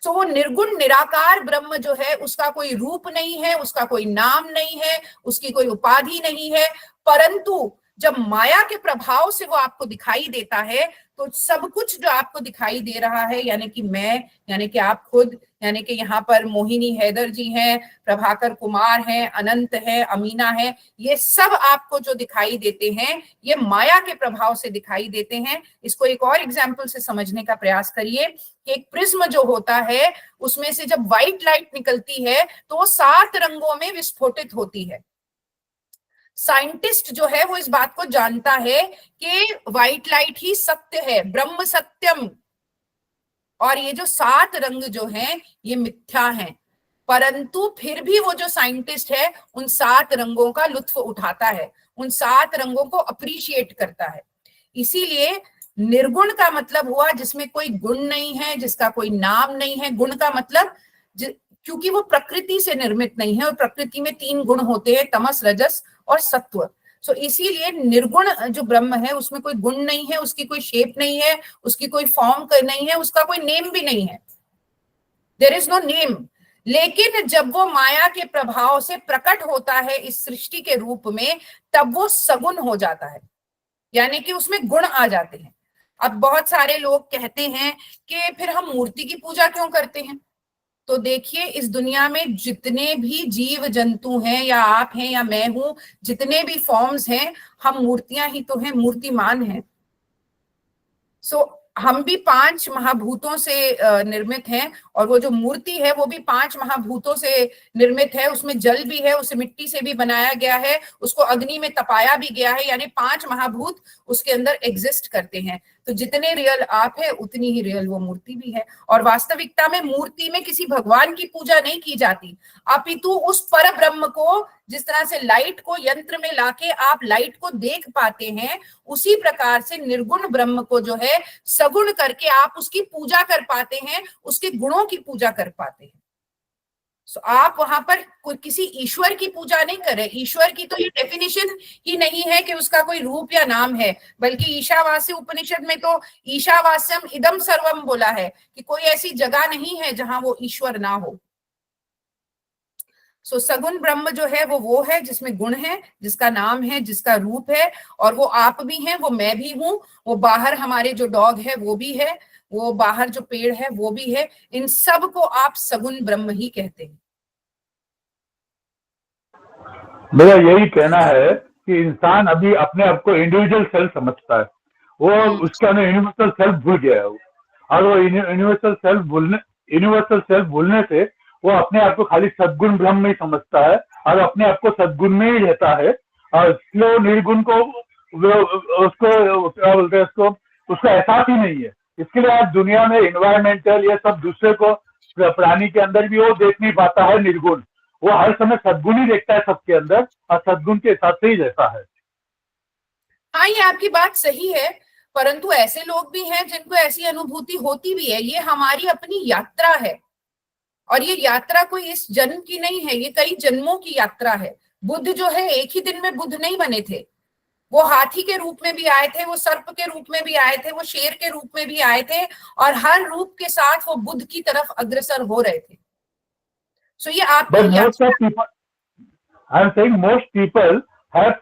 तो वो निर्गुण निराकार ब्रह्म जो है उसका कोई रूप नहीं है, उसका कोई नाम नहीं है, उसकी कोई उपाधि नहीं है, परंतु जब माया के प्रभाव से वो आपको दिखाई देता है तो सब कुछ जो आपको दिखाई दे रहा है, यानी कि मैं, यानी कि आप खुद, यानी कि यहाँ पर मोहिनी हैदर जी हैं, प्रभाकर कुमार हैं, अनंत है, अमीना है, ये सब आपको जो दिखाई देते हैं ये माया के प्रभाव से दिखाई देते हैं। इसको एक और एग्जाम्पल से समझने का प्रयास करिए कि एक प्रिज्म जो होता है उसमें से जब व्हाइट लाइट निकलती है तो वो 7 रंगों में विस्फोटित होती है। साइंटिस्ट जो है वो इस बात को जानता है कि व्हाइट लाइट ही सत्य है, ब्रह्म सत्यम, और ये जो 7 रंग जो हैं ये मिथ्या हैं। परंतु फिर भी वो जो साइंटिस्ट है उन 7 रंगों का लुत्फ उठाता है, उन 7 रंगों को अप्रिशिएट करता है। इसीलिए निर्गुण का मतलब हुआ जिसमें कोई गुण नहीं है, जिसका कोई नाम नहीं है। गुण का मतलब क्योंकि वो प्रकृति से निर्मित नहीं है, और प्रकृति में 3 गुण होते हैं, तमस, रजस और सत्व। सो इसीलिए निर्गुण जो ब्रह्म है उसमें कोई गुण नहीं है, उसकी कोई शेप नहीं है, उसकी कोई फॉर्म नहीं है, उसका कोई नेम भी नहीं है। There is no name. लेकिन जब वो माया के प्रभाव से प्रकट होता है इस सृष्टि के रूप में, तब वो सगुण हो जाता है, यानी कि उसमें गुण आ जाते हैं। अब बहुत सारे लोग कहते हैं कि फिर हम मूर्ति की पूजा क्यों करते हैं? तो देखिए, इस दुनिया में जितने भी जीव जंतु हैं, या आप हैं या मैं हूं, जितने भी फॉर्म्स हैं, हम मूर्तियां ही तो हैं, मूर्तिमान हैं। सो हम भी 5 महाभूतों से निर्मित हैं, और वो जो मूर्ति है वो भी 5 महाभूतों से निर्मित है। उसमें जल भी है, उसे मिट्टी से भी बनाया गया है, उसको अग्नि में तपाया भी गया है, यानी 5 महाभूत उसके अंदर एग्जिस्ट करते हैं। तो जितने रियल आप है उतनी ही रियल वो मूर्ति भी है। और वास्तविकता में मूर्ति में किसी भगवान की पूजा नहीं की जाती, अपितु उस पर ब्रह्म को, जिस तरह से लाइट को यंत्र में लाके आप लाइट को देख पाते हैं, उसी प्रकार से निर्गुण ब्रह्म को जो है सगुण करके आप उसकी पूजा कर पाते हैं, उसके गुणों की पूजा कर पाते हैं। सो आप वहां पर कोई किसी ईश्वर की पूजा नहीं कर रहे। ईश्वर की तो ये डेफिनेशन ही नहीं है कि उसका कोई रूप या नाम है, बल्कि ईशावास्य उपनिषद में तो ईशावास्यम इदम सर्वम बोला है कि कोई ऐसी जगह नहीं है जहां वो ईश्वर ना हो। सो सगुण ब्रह्म जो है वो है जिसमें गुण है, जिसका नाम है, जिसका रूप है, और वो आप भी हैं, वो मैं भी हूं, वो बाहर हमारे जो डॉग है वो भी है, वो बाहर जो पेड़ है वो भी है। इन सब को आप सगुण ब्रह्म ही कहते हैं। मेरा यही कहना है कि इंसान अभी अपने आप को इंडिविजुअल सेल्फ समझता है, वो उसके अंदर यूनिवर्सल सेल्फ भूल गया है, और वो यूनिवर्सल सेल्फ भूलने से वो अपने आप को खाली सद्गुण ब्रह्म में ही समझता है, और अपने आप को सद्गुण में ही रहता है, और इसलिए निर्गुण को उसको क्या बोलते हैं, उसको एहसास ही नहीं है। इसके लिए आज दुनिया में इन्वायरमेंटल ये सब दूसरे को, प्राणी के अंदर भी वो देख नहीं पाता है निर्गुण, वो हर समय सद्गुण ही देखता है सबके अंदर, और सद्गुण के हिसाब से ही रहता है। हाँ, ये आपकी बात सही है, परंतु ऐसे लोग भी हैं जिनको ऐसी अनुभूति होती भी है। ये हमारी अपनी यात्रा है, और ये यात्रा कोई इस जन्म की नहीं है, ये कई जन्मों की यात्रा है। बुद्ध जो है एक ही दिन में बुद्ध नहीं बने थे, वो हाथी के रूप में भी आए थे, वो सर्प के रूप में भी आए थे, वो शेर के रूप में भी आए थे, और हर रूप के साथ वो बुद्ध की तरफ अग्रसर हो रहे थे। सो ये आप I'm saying most people have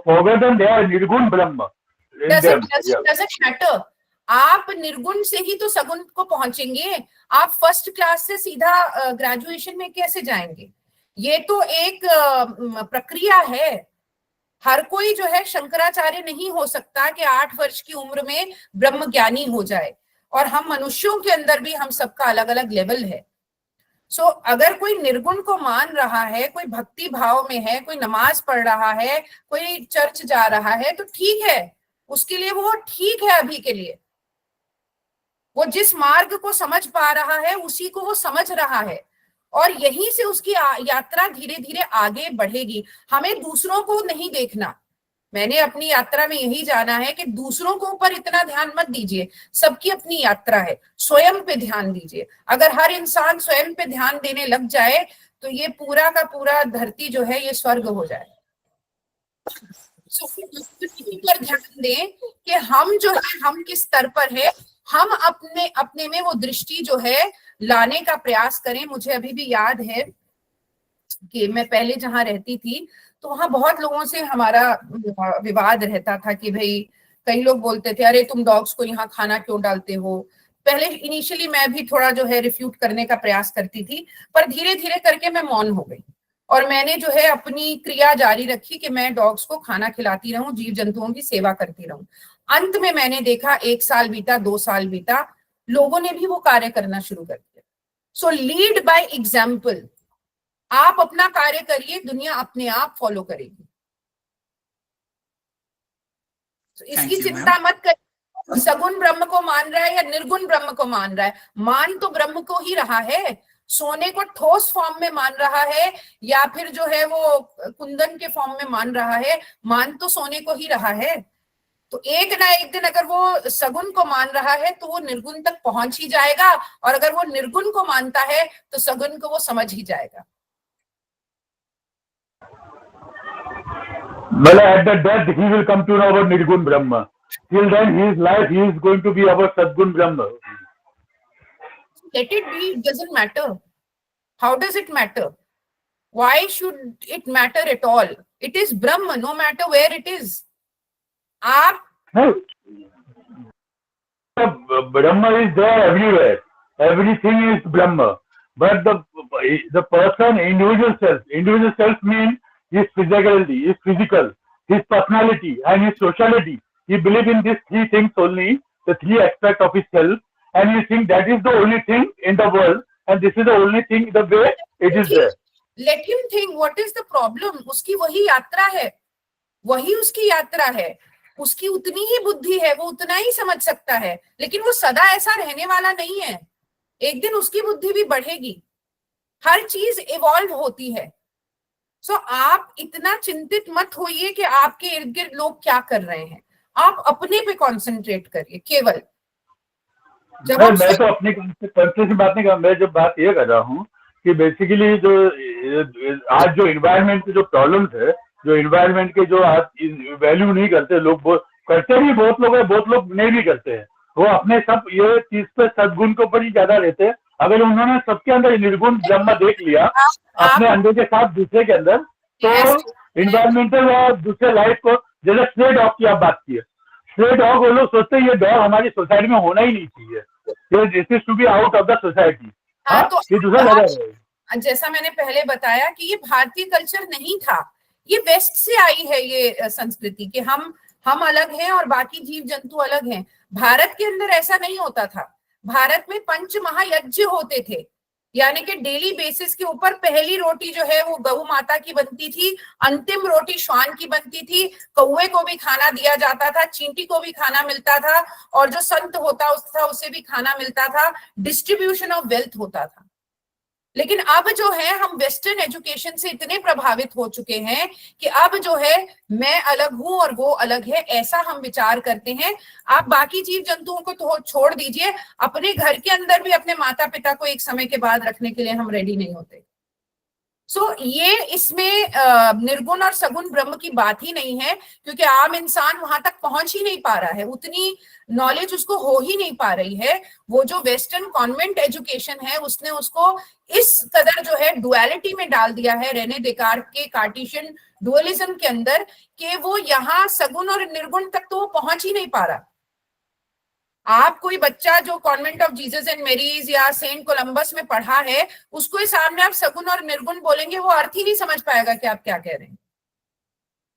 forgotten they are निर्गुण ब्रह्म। Doesn't matter, आप निर्गुण से ही तो सगुण को पहुंचेंगे। आप फर्स्ट क्लास से सीधा ग्रेजुएशन में कैसे जाएंगे? ये तो एक प्रक्रिया है। हर कोई जो है शंकराचार्य नहीं हो सकता कि 8 वर्ष की उम्र में ब्रह्म ज्ञानी हो जाए, और हम मनुष्यों के अंदर भी हम सबका अलग अलग लेवल है। सो अगर कोई निर्गुण को मान रहा है, कोई भक्ति भाव में है, कोई नमाज पढ़ रहा है, कोई चर्च जा रहा है, तो ठीक है, उसके लिए वो ठीक है। अभी के लिए वो जिस मार्ग को समझ पा रहा है उसी को वो समझ रहा है, और यहीं से उसकी यात्रा धीरे धीरे आगे बढ़ेगी। हमें दूसरों को नहीं देखना। मैंने अपनी यात्रा में यही जाना है कि दूसरों के ऊपर इतना ध्यान मत दीजिए, सबकी अपनी यात्रा है, स्वयं पे ध्यान दीजिए। अगर हर इंसान स्वयं पे ध्यान देने लग जाए तो ये पूरा का पूरा धरती जो है ये स्वर्ग हो जाए। पर ध्यान दें कि हम जो है, हम किस स्तर पर है, हम अपने में वो दृष्टि जो है लाने का प्रयास करें। मुझे अभी भी याद है कि मैं पहले जहां रहती थी तो वहां बहुत लोगों से हमारा विवाद रहता था कि भाई, कई लोग बोलते थे अरे तुम डॉग्स को यहाँ खाना क्यों डालते हो। पहले इनिशियली मैं भी थोड़ा जो है रिफ्यूट करने का प्रयास करती थी, पर धीरे धीरे करके मैं मौन हो गई, और मैंने जो है अपनी क्रिया जारी रखी कि मैं डॉग्स को खाना खिलाती रहूं, जीव जंतुओं की सेवा करती रहूं। अंत में मैंने देखा 1 साल बीता, 2 साल बीता, लोगों ने भी वो कार्य करना शुरू कर दिया। सो लीड बाय एग्जाम्पल। आप अपना कार्य करिए, दुनिया अपने आप फॉलो करेगी। तो इसकी चिंता मत करिए सगुण ब्रह्म को मान रहा है या निर्गुण ब्रह्म को मान रहा है, मान तो ब्रह्म को ही रहा है। सोने को ठोस फॉर्म में मान रहा है या फिर जो है वो कुंदन के फॉर्म में मान रहा है, मान तो सोने को ही रहा है। तो एक ना एक दिन अगर वो सगुण को मान रहा है तो वो निर्गुण तक पहुंच ही जाएगा, और अगर वो निर्गुण को मानता है तो सगुण को वो समझ ही जाएगा। Well, at the death he will come to know about Nirgun Brahma. Till then, his life he is going to be about Sadgun Brahma. Let it be. It doesn't matter. How does it matter? Why should it matter at all? It is Brahma, no matter where it is. No. Brahma is there everywhere. Everything is Brahma. But the person, individual self means his physicality, his physical, his personality, and his sociality. He believes in these 3 things only. the three aspects of his self, and you think that is the only thing in the world, and this is the only thing the way it is there. Let him think what is the problem. उसकी वही यात्रा है, वही उसकी यात्रा है, उसकी उतनी ही बुद्धि है, वो उतना ही समझ सकता है, लेकिन वो सदा ऐसा रहने वाला नहीं है। एक दिन उसकी बुद्धि भी बढ़ेगी, हर चीज इवॉल्व होती है। सो आप इतना चिंतित मत होइए कि आपके इर्द गिर्द लोग क्या कर रहे हैं, आप अपने पे कंसंट्रेट करिए केवल। जब मैं तो अपनी कंट्री से बात नहीं कर, मैं जब बात ये कर रहा हूँ कि बेसिकली जो आज जो इन्वायरमेंट के जो प्रॉब्लम्स है, जो इन्वायरमेंट के जो आज वैल्यू नहीं करते लोग, बहुत करते भी बहुत लोग हैं, बहुत लोग नहीं भी करते हैं, वो अपने सब ये चीज पे सद्गुण के ऊपर ही ज्यादा रहते हैं। अगर उन्होंने सबके अंदर निर्गुण ब्रह्म देख लिया अपने अंदर के साथ दूसरे के अंदर, तो इन्वायरमेंटल और दूसरे लाइफ को, जैसे स्ट्रे डॉग की आप बात की है, स्ट्रे डॉग वो लोग सोचते हैं ये डॉग हमारी सोसाइटी में होना ही नहीं चाहिए, this is to be out of the society. हाँ, तो ये दूसरा लगा है। जैसा मैंने पहले बताया कि ये भारतीय कल्चर नहीं था, ये वेस्ट से आई है ये संस्कृति कि हम अलग हैं और बाकी जीव जंतु अलग हैं। भारत के अंदर ऐसा नहीं होता था। भारत में पंच महायज्ञ होते थे, यानी कि डेली बेसिस के ऊपर पहली रोटी जो है वो गौ माता की बनती थी, अंतिम रोटी श्वान की बनती थी, कौवे को भी खाना दिया जाता था, चींटी को भी खाना मिलता था, और जो संत होता था उसे भी खाना मिलता था। डिस्ट्रीब्यूशन ऑफ वेल्थ होता था। लेकिन अब जो है हम वेस्टर्न एजुकेशन से इतने प्रभावित हो चुके हैं कि अब जो है मैं अलग हूं और वो अलग है, ऐसा हम विचार करते हैं। आप बाकी जीव जंतुओं को तो छोड़ दीजिए, अपने घर के अंदर भी अपने माता पिता को एक समय के बाद रखने के लिए हम रेडी नहीं होते। सो ये इसमें निर्गुण और सगुण ब्रह्म की बात ही नहीं है, क्योंकि आम इंसान वहां तक पहुंच ही नहीं पा रहा है, उतनी नॉलेज उसको हो ही नहीं पा रही है। वो जो वेस्टर्न कॉन्वेंट एजुकेशन है उसने उसको इस कदर जो है डुअलिटी में डाल दिया है, रेने देकार के कार्टेशियन डुअलिज्म के अंदर, कि वो यहाँ सगुण और निर्गुण तक तो वो पहुंच ही नहीं पा रहा। आप कोई बच्चा जो convent of Jesus and Mary's या सेंट कोलंबस में पढ़ा है, उसको सामने आप सगुण और निर्गुण बोलेंगे, वो अर्थ ही नहीं समझ पाएगा कि आप क्या कह रहे हैं।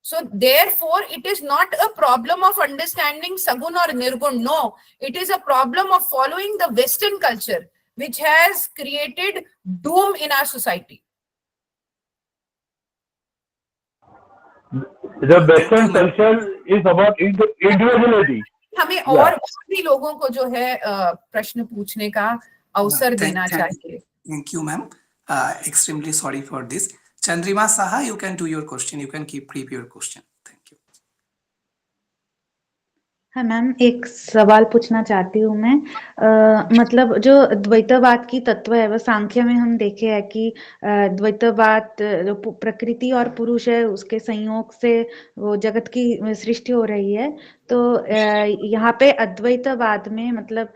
So therefore it is not a problem of understanding sagun or nirgun. No, it is a problem of following the Western culture which has created doom in our society. The Western culture is about individuality. हमें और भी लोगों को जो है प्रश्न पूछने का अवसर देना चाहिए। Thank you, ma'am. Extremely sorry for this. Chandrima Saha, you can do your question. You can keep your question. Thank you. हाँ मैम, एक सवाल पूछना चाहती हूँ मैं। मतलब जो द्वैतवाद की तत्व है, वह सांख्य में हम देखे है कि द्वैतवाद जो प्रकृति और पुरुष है उसके संयोग से वो जगत की सृष्टि हो रही है। तो यहाँ पे अद्वैतवाद में मतलब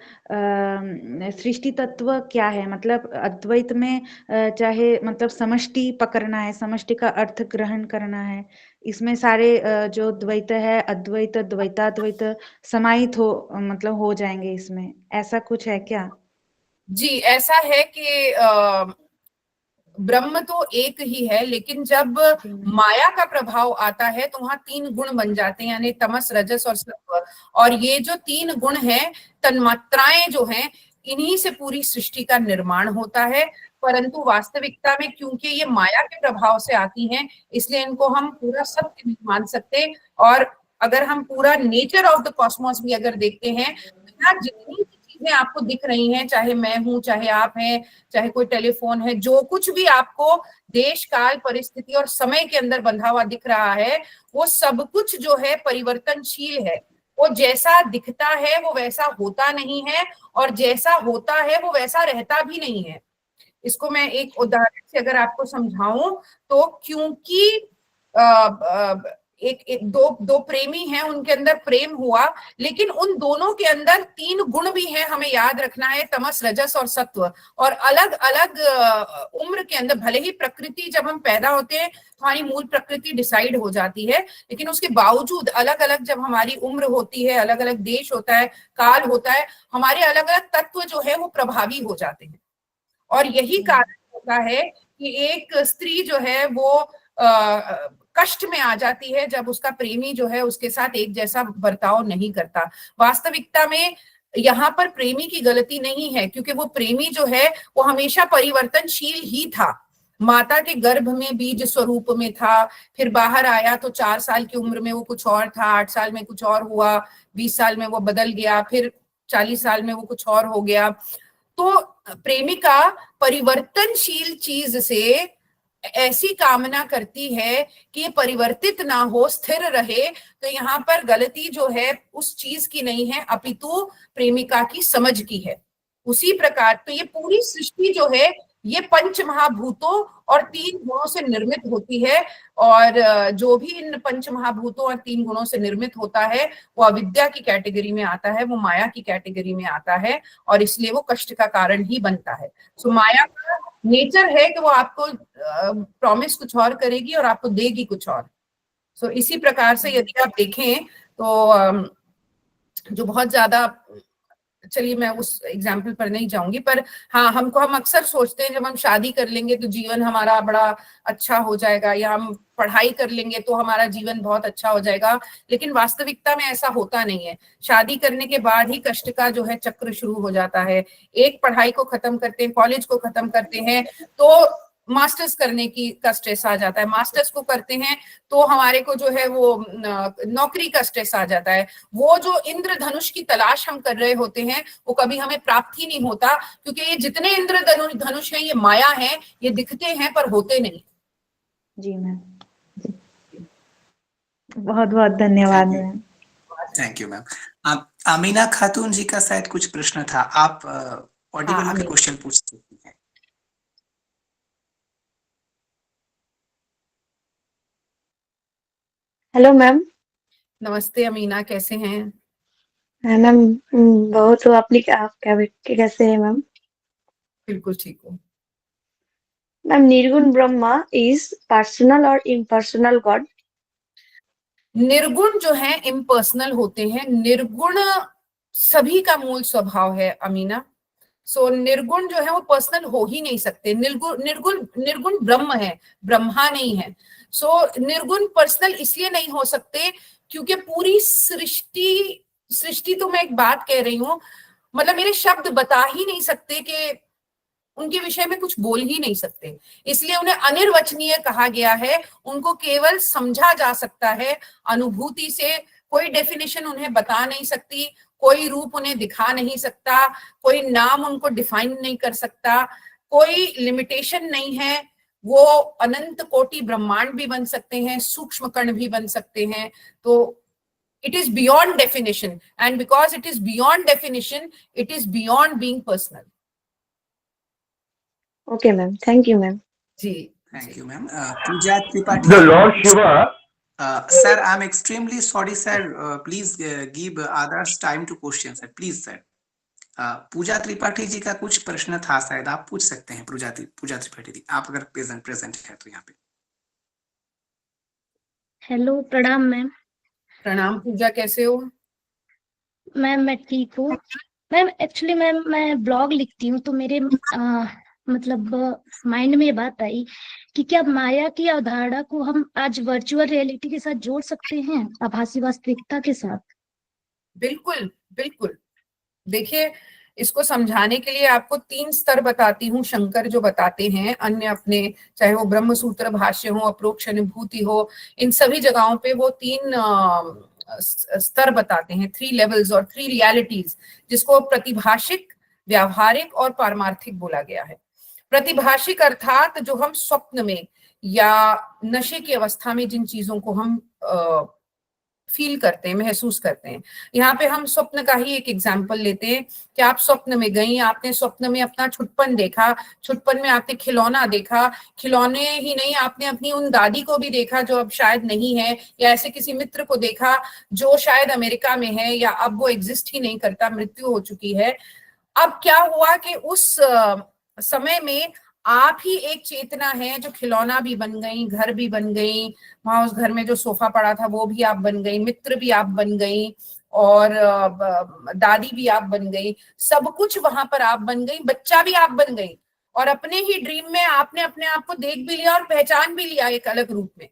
सृष्टि तत्व क्या है? मतलब अद्वैत में चाहे मतलब समष्टि पकड़ना है, समष्टि का अर्थ ग्रहण करना है, इसमें सारे जो द्वैत है, अद्वैत, द्वैताद्वैत समाहित हो मतलब हो जाएंगे इसमें, ऐसा कुछ है क्या? जी, ऐसा है कि ब्रह्म तो एक ही है, लेकिन जब माया का प्रभाव आता है तो वहां तीन गुण बन जाते हैं, यानी तमस, रजस और सत्व। और ये जो तीन गुण हैं, तन्मात्राएं जो हैं, इन्हीं से पूरी सृष्टि का निर्माण होता है। परंतु वास्तविकता में क्योंकि ये माया के प्रभाव से आती हैं, इसलिए इनको हम पूरा सत्य नहीं मान सकते। और अगर हम पूरा नेचर ऑफ द कॉस्मोस भी अगर देखते हैं, तो जितनी चीजें आपको दिख रही हैं, चाहे मैं हूं, चाहे आप हैं, चाहे कोई टेलीफोन है, जो कुछ भी आपको देश काल परिस्थिति और समय के अंदर बंधा हुआ दिख रहा है, वो सब कुछ जो है परिवर्तनशील है। वो जैसा दिखता है वो वैसा होता नहीं है, और जैसा होता है वो वैसा रहता भी नहीं है। इसको मैं एक उदाहरण से अगर आपको समझाऊं तो, क्योंकि दो प्रेमी हैं, उनके अंदर प्रेम हुआ, लेकिन उन दोनों के अंदर तीन गुण भी हैं, हमें याद रखना है, तमस, रजस और सत्व। और अलग अलग उम्र के अंदर, भले ही प्रकृति जब हम पैदा होते हैं हमारी मूल प्रकृति डिसाइड हो जाती है, लेकिन उसके बावजूद अलग अलग जब हमारी उम्र होती है, अलग अलग देश होता है, काल होता है, हमारे अलग अलग तत्व जो है वो प्रभावी हो जाते हैं। और यही कारण होता है कि एक स्त्री जो है वो कष्ट में आ जाती है जब उसका प्रेमी जो है उसके साथ एक जैसा बर्ताव नहीं करता। वास्तविकता में यहाँ पर प्रेमी की गलती नहीं है, क्योंकि वो प्रेमी जो है वो हमेशा परिवर्तनशील ही था। माता के गर्भ में बीज स्वरूप में था, फिर बाहर आया तो 4 साल की उम्र में वो कुछ और था, 8 साल में कुछ और हुआ, 20 साल में वो बदल गया, फिर 40 साल में वो कुछ और हो गया। तो प्रेमिका परिवर्तनशील चीज से ऐसी कामना करती है कि ये परिवर्तित ना हो, स्थिर रहे। तो यहाँ पर गलती जो है उस चीज की नहीं है, अपितु प्रेमिका की समझ की है। उसी प्रकार तो ये पूरी सृष्टि जो है ये पंच महाभूतों और 3 गुणों से निर्मित होती है, और जो भी इन पंच महाभूतों और 3 गुणों से निर्मित होता है वो अविद्या की कैटेगरी में आता है, वो माया की कैटेगरी में आता है, और इसलिए वो कष्ट का कारण ही बनता है। सो माया का नेचर है कि वो आपको प्रॉमिस कुछ और करेगी और आपको देगी कुछ और। सो इसी प्रकार से यदि आप देखें तो जो बहुत ज्यादा, चलिए मैं उस एग्जाम्पल पर नहीं जाऊंगी, पर हाँ, हम अक्सर सोचते हैं जब हम शादी कर लेंगे तो जीवन हमारा बड़ा अच्छा हो जाएगा, या हम पढ़ाई कर लेंगे तो हमारा जीवन बहुत अच्छा हो जाएगा, लेकिन वास्तविकता में ऐसा होता नहीं है। शादी करने के बाद ही कष्ट का जो है चक्र शुरू हो जाता है। एक पढ़ाई को खत्म करते हैं, कॉलेज को खत्म करते हैं तो मास्टर्स करने का स्ट्रेस आ जाता है, मास्टर्स को करते हैं तो हमारे को जो है वो नौकरी का स्ट्रेस आ जाता है। वो जो इंद्रधनुष की तलाश हम कर रहे होते हैं वो कभी हमें प्राप्त ही नहीं होता, क्योंकि ये जितने इंद्रधनुष हैं ये माया है, ये दिखते हैं पर होते नहीं। जी मैम, बहुत बहुत धन्यवाद ma'am. Thank you ma'am. Amina खातून जी का शायद कुछ प्रश्न था, आप ऑडिबल होकर क्वेश्चन पूछ सकती हैं। Hello ma'am. नमस्ते अमीना, कैसे हैं? मैम बहुत हो, आप कैसे हैं मैम? बिल्कुल ठीक हूँ मैम, निर्गुण ब्रह्मा इज पर्सनल और इम्पर्सनल गॉड? निर्गुण जो है इम्पर्सनल होते हैं, निर्गुण सभी का मूल स्वभाव है अमीना। सो निर्गुण जो है वो पर्सनल हो ही नहीं सकते। निर्गुण ब्रह्म है, ब्रह्मा नहीं है। सो निर्गुण पर्सनल इसलिए नहीं हो सकते क्योंकि पूरी सृष्टि तो मैं एक बात कह रही हूँ, मतलब मेरे शब्द बता ही नहीं सकते कि उनके विषय में कुछ बोल ही नहीं सकते, इसलिए उन्हें अनिर्वचनीय कहा गया है। उनको केवल समझा जा सकता है अनुभूति से, कोई डेफिनेशन उन्हें बता नहीं सकती, कोई रूप उन्हें दिखा नहीं सकता, कोई नाम उनको डिफाइन नहीं कर सकता, कोई लिमिटेशन नहीं है। वो अनंत कोटि ब्रह्मांड भी बन सकते हैं, सूक्ष्म कण भी बन सकते हैं। तो it is beyond definition, and because it is beyond definition, it is beyond being personal. Okay, ma'am. Thank you, ma'am. जी, thank you ma'am. Puja Tripathi. The Lord Shiva. Sir, I'm extremely sorry, sir. Please give others time to question, sir. Please, sir. पूजा त्रिपाठी जी का कुछ प्रश्न था, शायद आप पूछ सकते हैं। पूजा त्रिपाठी जी, आप अगर प्रेजेंट है तो यहाँ पे। हेलो, प्रणाम मैम। प्रणाम पूजा, कैसे हो? मैम मैं ठीक हूँ। मैम एक्चुअली मैम मैं ब्लॉग लिखती हूँ, तो मेरे मतलब माइंड में ये बात आई कि क्या माया की अवधारणा को हम आज वर्चुअल रियलिटी के साथ जोड़ सकते हैं, आभासी वास्तविकता के साथ? बिल्कुल बिल्कुल। देखिए, इसको समझाने के लिए आपको 3 स्तर बताती हूँ, शंकर जो बताते हैं, अन्य अपने चाहे वो ब्रह्म सूत्र भाष्य हो, अप्रोक्ष अनुभूति हो, इन सभी जगहों पे वो 3 स्तर बताते हैं, 3 लेवल्स और 3 रियलिटीज, जिसको प्रतिभाषिक, व्यावहारिक और पारमार्थिक बोला गया है। प्रतिभाषिक अर्थात जो हम स्वप्न में या नशे की अवस्था में जिन चीजों को हम फील करते हैं, महसूस करते हैं। यहाँ पे हम स्वप्न का ही एक एग्जाम्पल लेते हैं कि आप स्वप्न में गई, आपने स्वप्न में अपना छुटपन देखा, छुटपन में आपने खिलौना देखा, खिलौने ही नहीं, आपने अपनी उन दादी को भी देखा जो अब शायद नहीं है, या ऐसे किसी मित्र को देखा जो शायद अमेरिका में है या अब वो एग्जिस्ट ही नहीं करता, मृत्यु हो चुकी है। अब क्या हुआ कि उस समय में आप ही एक चेतना है जो खिलौना भी बन गई, घर भी बन गई, वहां उस घर में जो सोफा पड़ा था वो भी आप बन गई, मित्र भी आप बन गई, और दादी भी आप बन गई, सब कुछ वहां पर आप बन गई, बच्चा भी आप बन गई, और अपने ही ड्रीम में आपने अपने आप को देख भी लिया और पहचान भी लिया एक अलग रूप में।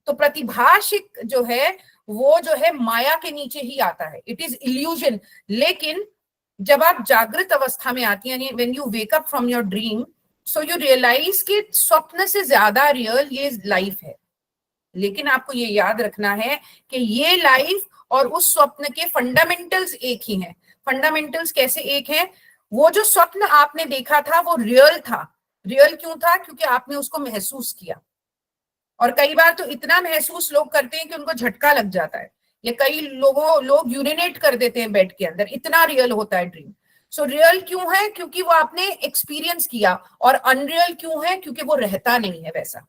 तो प्रतिभाषिक जो है वो जो है माया के नीचे ही आता है, इट इज इल्यूजन। लेकिन जब आप जागृत अवस्था में आती हैं, when you wake up from your dream, so you realise कि स्वप्न से ज्यादा रियल ये लाइफ है। लेकिन आपको ये याद रखना है कि ये लाइफ और उस स्वप्न के फंडामेंटल्स एक ही हैं। फंडामेंटल्स कैसे एक हैं? वो जो स्वप्न आपने देखा था वो रियल था। रियल क्यों था? क्योंकि आपने उसको महसूस किया। और कई बार तो इतना महसूस लोग करते हैं कि उनको झटका लग जाता है, या कई लोग यूरिनेट कर देते हैं बेड के अंदर, इतना रियल होता है ड्रीम। सो रियल क्यों है? क्योंकि वो आपने एक्सपीरियंस किया। और अनरियल क्यों है? क्योंकि वो रहता नहीं है वैसा।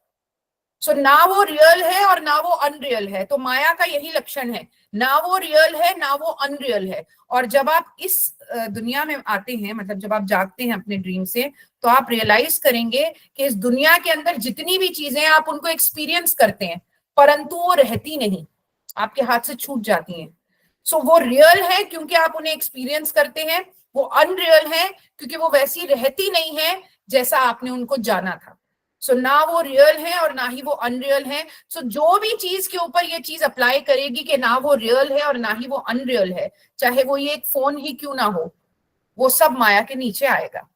सो ना वो रियल है और ना वो अनरियल है। तो माया का यही लक्षण है, ना वो रियल है ना वो अनरियल है। और जब आप इस दुनिया में आते हैं, मतलब जब आप जागते हैं अपने ड्रीम से, तो आप रियलाइज करेंगे कि इस दुनिया के अंदर जितनी भी चीजें आप उनको एक्सपीरियंस करते हैं, परंतु वो रहती नहीं, आपके हाथ से छूट जाती हैं। सो वो रियल है क्योंकि आप उन्हें एक्सपीरियंस करते हैं, वो अनरियल है क्योंकि वो वैसी रहती नहीं है जैसा आपने उनको जाना था। सो ना वो रियल है और ना ही वो अनरियल है। सो जो भी चीज के ऊपर ये चीज अप्लाई करेगी कि ना वो रियल है और ना ही वो अनरियल है, चाहे वो ये एक फोन ही क्यों ना हो, वो सब माया के नीचे आएगा।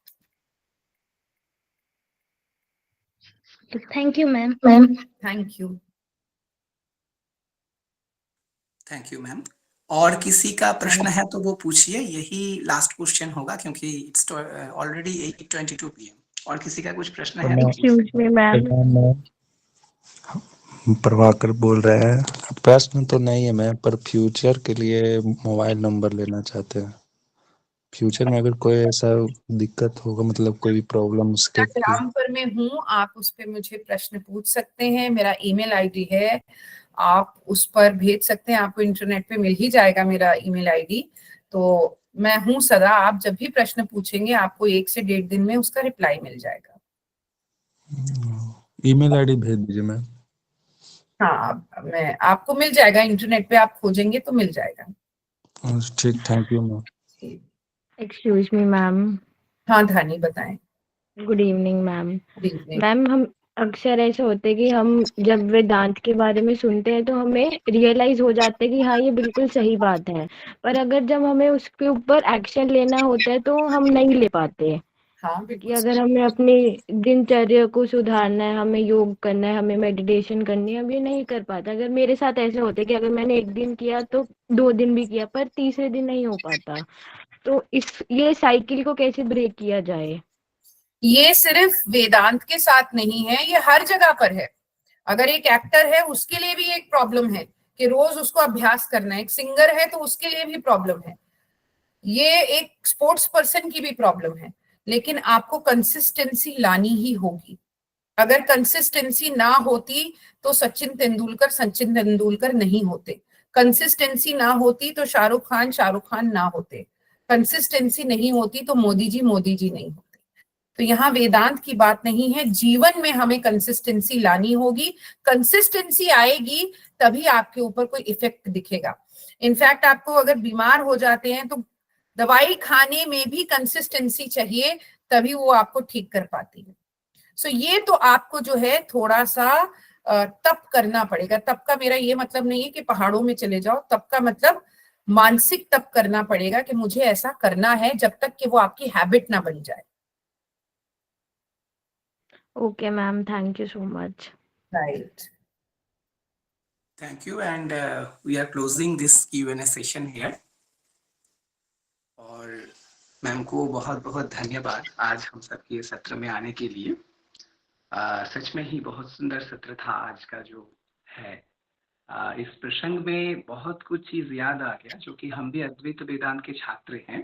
Thank you ma'am. Thank you. Thank you ma'am. और किसी का प्रश्न है तो वो पूछिए, यही लास्ट क्वेश्चन होगा क्योंकि इट्स ऑलरेडी 8:22 PM। और किसी का कुछ प्रश्न है तो एक्सक्यूज मी मैम, प्रभाकर बोल रहे हैं। प्रश्न तो नहीं है मैम, पर फ्यूचर के लिए मोबाइल नंबर लेना चाहते हैं। फ्यूचर में अगर कोई ऐसा दिक्कत होगा, मतलब कोई भी प्रॉब्लम उसके टेलीग्राम पर मैं हूँ, आप उस पर मुझे प्रश्न पूछ सकते हैं। मेरा ईमेल आईडी है, आप उस पर भेज सकते हैं। आपको इंटरनेट पे मिल ही जाएगा मेरा ईमेल आईडी। तो मैं हूँ सदा, आप जब भी प्रश्न पूछेंगे आपको 1 से 1.5 दिन में उसका रिप्लाई मिल जाएगा। ईमेल आईडी भेज दीजिए मैम। हाँ, मैं आपको मिल जाएगा, इंटरनेट पे आप खोजेंगे तो मिल जाएगा। ठीक, thank you ma'am. Excuse me ma'am, हाँ धानी, बताएं। Good evening ma'am. Good evening. Ma'am, हम अक्सर ऐसे होते हैं कि हम जब वेदांत के बारे में सुनते हैं तो हमें रियलाइज हो जाता है कि हाँ ये बिल्कुल सही बात है, पर अगर जब हमें उसके ऊपर एक्शन लेना होता है तो हम नहीं ले पाते। हाँ कि बिल्कुल। अगर हमें अपनी दिनचर्या को सुधारना है, हमें योग करना है, हमें मेडिटेशन करनी है, हम ये नहीं कर पाते। अगर मेरे साथ ऐसे होते कि अगर मैंने 1 दिन किया तो 2 दिन भी किया, पर तीसरे दिन नहीं हो पाता। तो ये साइकिल को कैसे ब्रेक किया जाए? ये सिर्फ वेदांत के साथ नहीं है, ये हर जगह पर है। अगर एक एक्टर है उसके लिए भी एक प्रॉब्लम है कि रोज उसको अभ्यास करना है। एक सिंगर है तो उसके लिए भी प्रॉब्लम है। ये एक स्पोर्ट्स पर्सन की भी प्रॉब्लम है। लेकिन आपको कंसिस्टेंसी लानी ही होगी। अगर कंसिस्टेंसी ना होती तो सचिन तेंदुलकर नहीं होते। कंसिस्टेंसी ना होती तो शाहरुख खान ना होते। कंसिस्टेंसी नहीं होती तो मोदी जी नहीं होते। तो यहाँ वेदांत की बात नहीं है, जीवन में हमें कंसिस्टेंसी लानी होगी। कंसिस्टेंसी आएगी तभी आपके ऊपर कोई इफेक्ट दिखेगा। इनफैक्ट आपको अगर बीमार हो जाते हैं तो दवाई खाने में भी कंसिस्टेंसी चाहिए, तभी वो आपको ठीक कर पाती है। सो ये तो आपको जो है थोड़ा सा तप करना पड़ेगा। तप का मेरा ये मतलब नहीं है कि पहाड़ों में चले जाओ, तप का मतलब मानसिक तप करना पड़ेगा कि मुझे ऐसा करना है, जब तक कि वो आपकी हैबिट ना बन जाए। Okay ma'am, thank you so much. Right. Thank you and we are closing this Q&A session here. और मैम को बहुत बहुत धन्यवाद आज हम सबके सत्र में आने के लिए। सच में ही बहुत सुंदर सत्र था आज का जो है। इस प्रसंग में बहुत कुछ चीज याद आ गया, जो कि हम भी अद्वैत वेदांत के छात्र हैं।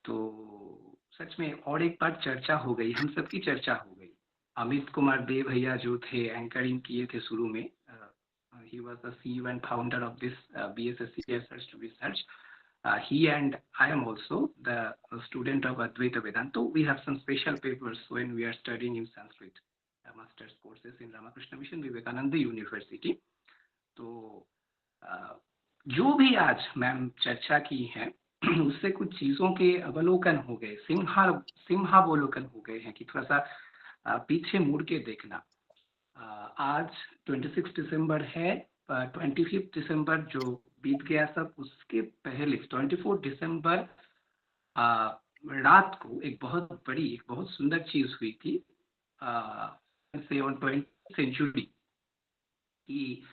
तो सच में और एक बार चर्चा हो गई, हम सबकी चर्चा हो गई। अमित कुमार देव भैया जो थे, एंकरिंग किए थे शुरू में। he was the CEO and founder of this BSSCI Search to Research. He and I am also the student of Advaita Vedanta. We have some special papers when we are studying in Sanskrit, master's courses in Ramakrishna Mission Vivekananda University. तो जो भी आज मैम चर्चा की है उससे कुछ चीजों के अवलोकन हो गए, सिंहावलोकन हो गए हैं कि थोड़ा सा पीछे मुड़ के देखना। आज 26 दिसंबर है, 25 दिसंबर जो बीत गया सब, उसके पहले 24 दिसंबर रात को एक बहुत सुंदर चीज हुई थी। से ऑन 20th सेंचुरी की